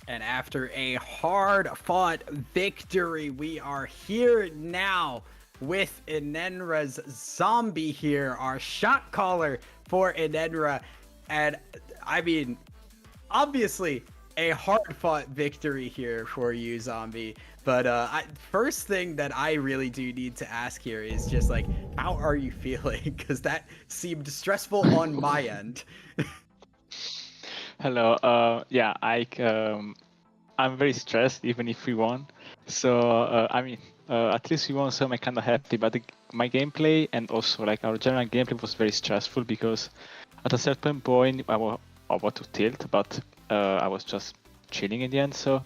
And after a hard-fought victory, we are here now with Enenra's Zombie here, our shot caller for Enenra. And I mean, obviously, a hard-fought victory here for you, Zombie. But first thing that I really do need to ask here is just like, how are you feeling? Because that seemed stressful on my end. Hello. Yeah, I'm very stressed even if we won. So at least we won, so I'm kind of happy. But my gameplay and also like our general gameplay was very stressful because at a certain point I was about to tilt, but I was just chilling in the end. So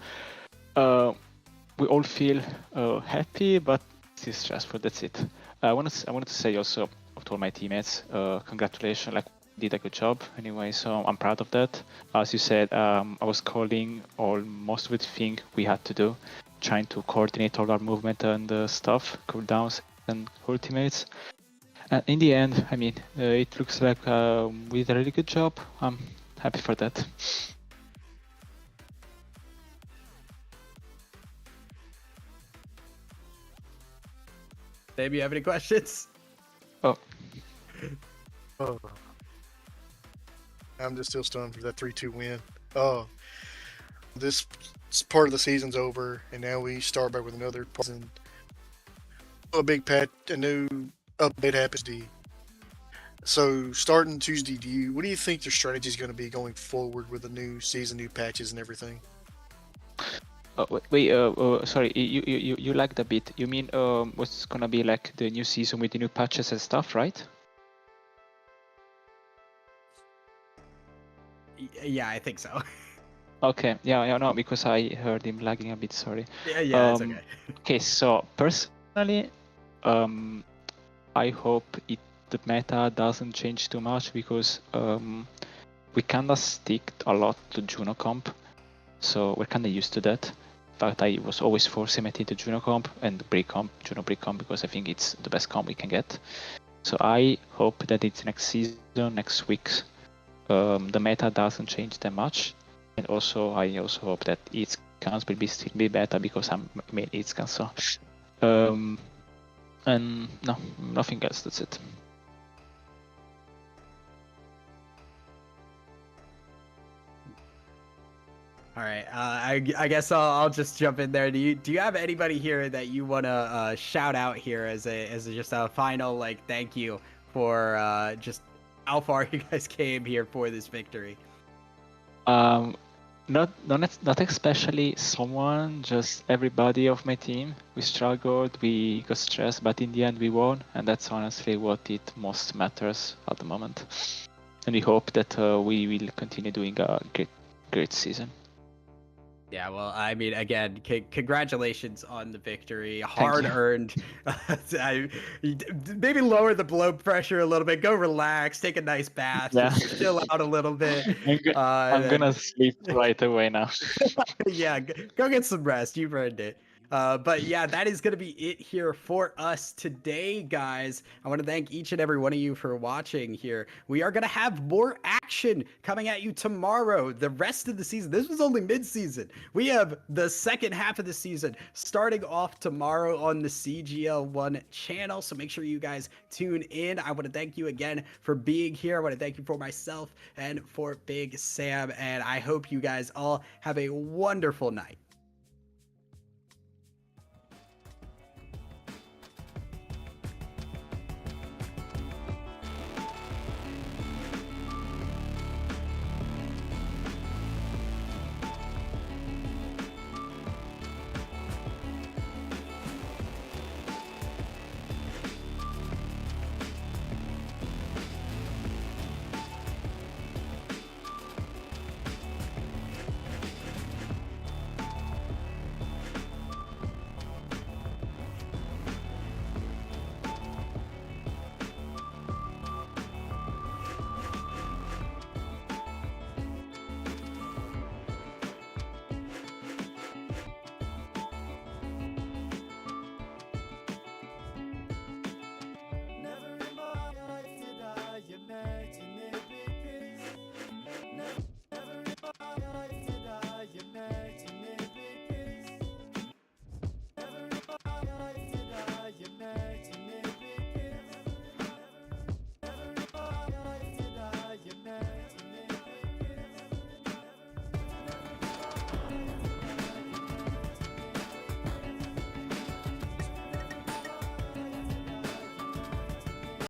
we all feel happy, but still stressful. That's it. I wanted to say also to all my teammates, congratulations. Like, did a good job anyway, so I'm proud of that. As you said, I was calling most of the thing we had to do, trying to coordinate all our movement and stuff, cooldowns and ultimates. And in the end, I mean, it looks like we did a really good job. I'm happy for that. Babe, you have any questions? Oh. Oh. I'm just still stunned for that 3-2 win. This part of the season's over, and now we start back with another season. A big patch, a new update happens. So starting Tuesday, what do you think their strategy is going to be going forward with the new season, new patches, and everything? Wait, sorry, you lagged a bit. You mean what's gonna be like the new season with the new patches and stuff, right? Yeah, I think so. Okay, yeah, no, because I heard him lagging a bit. Sorry. Yeah, it's okay. Okay, so personally, I hope the meta doesn't change too much because we kinda stick a lot to Juno comp, so we're kinda used to that. In fact, I was always forcing my team to Juno comp and Juno break comp, because I think it's the best comp we can get. So I hope that it's next season, next weeks, the meta doesn't change that much. And also, I also hope that its scans will still be better because I'm main its scan. So, and no, nothing else. That's it. All right, I guess I'll just jump in there. Do you have anybody here that you want to shout out here as just a final like thank you for just how far you guys came here for this victory? Not especially someone, just everybody of my team. We struggled, we got stressed, but in the end we won, and that's honestly what it most matters at the moment. And we hope that we will continue doing a great season. Yeah, well, I mean, again, congratulations on the victory. Hard earned. Maybe lower the blood pressure a little bit. Go relax. Take a nice bath. Yeah. Just chill out a little bit. I'm gonna sleep right away now. Yeah, go get some rest. You've earned it. But yeah, that is going to be it here for us today, guys. I want to thank each and every one of you for watching here. We are going to have more action coming at you tomorrow. The rest of the season, this was only mid-season. We have the second half of the season starting off tomorrow on the CGL1 channel. So make sure you guys tune in. I want to thank you again for being here. I want to thank you for myself and for Big Sam. And I hope you guys all have a wonderful night.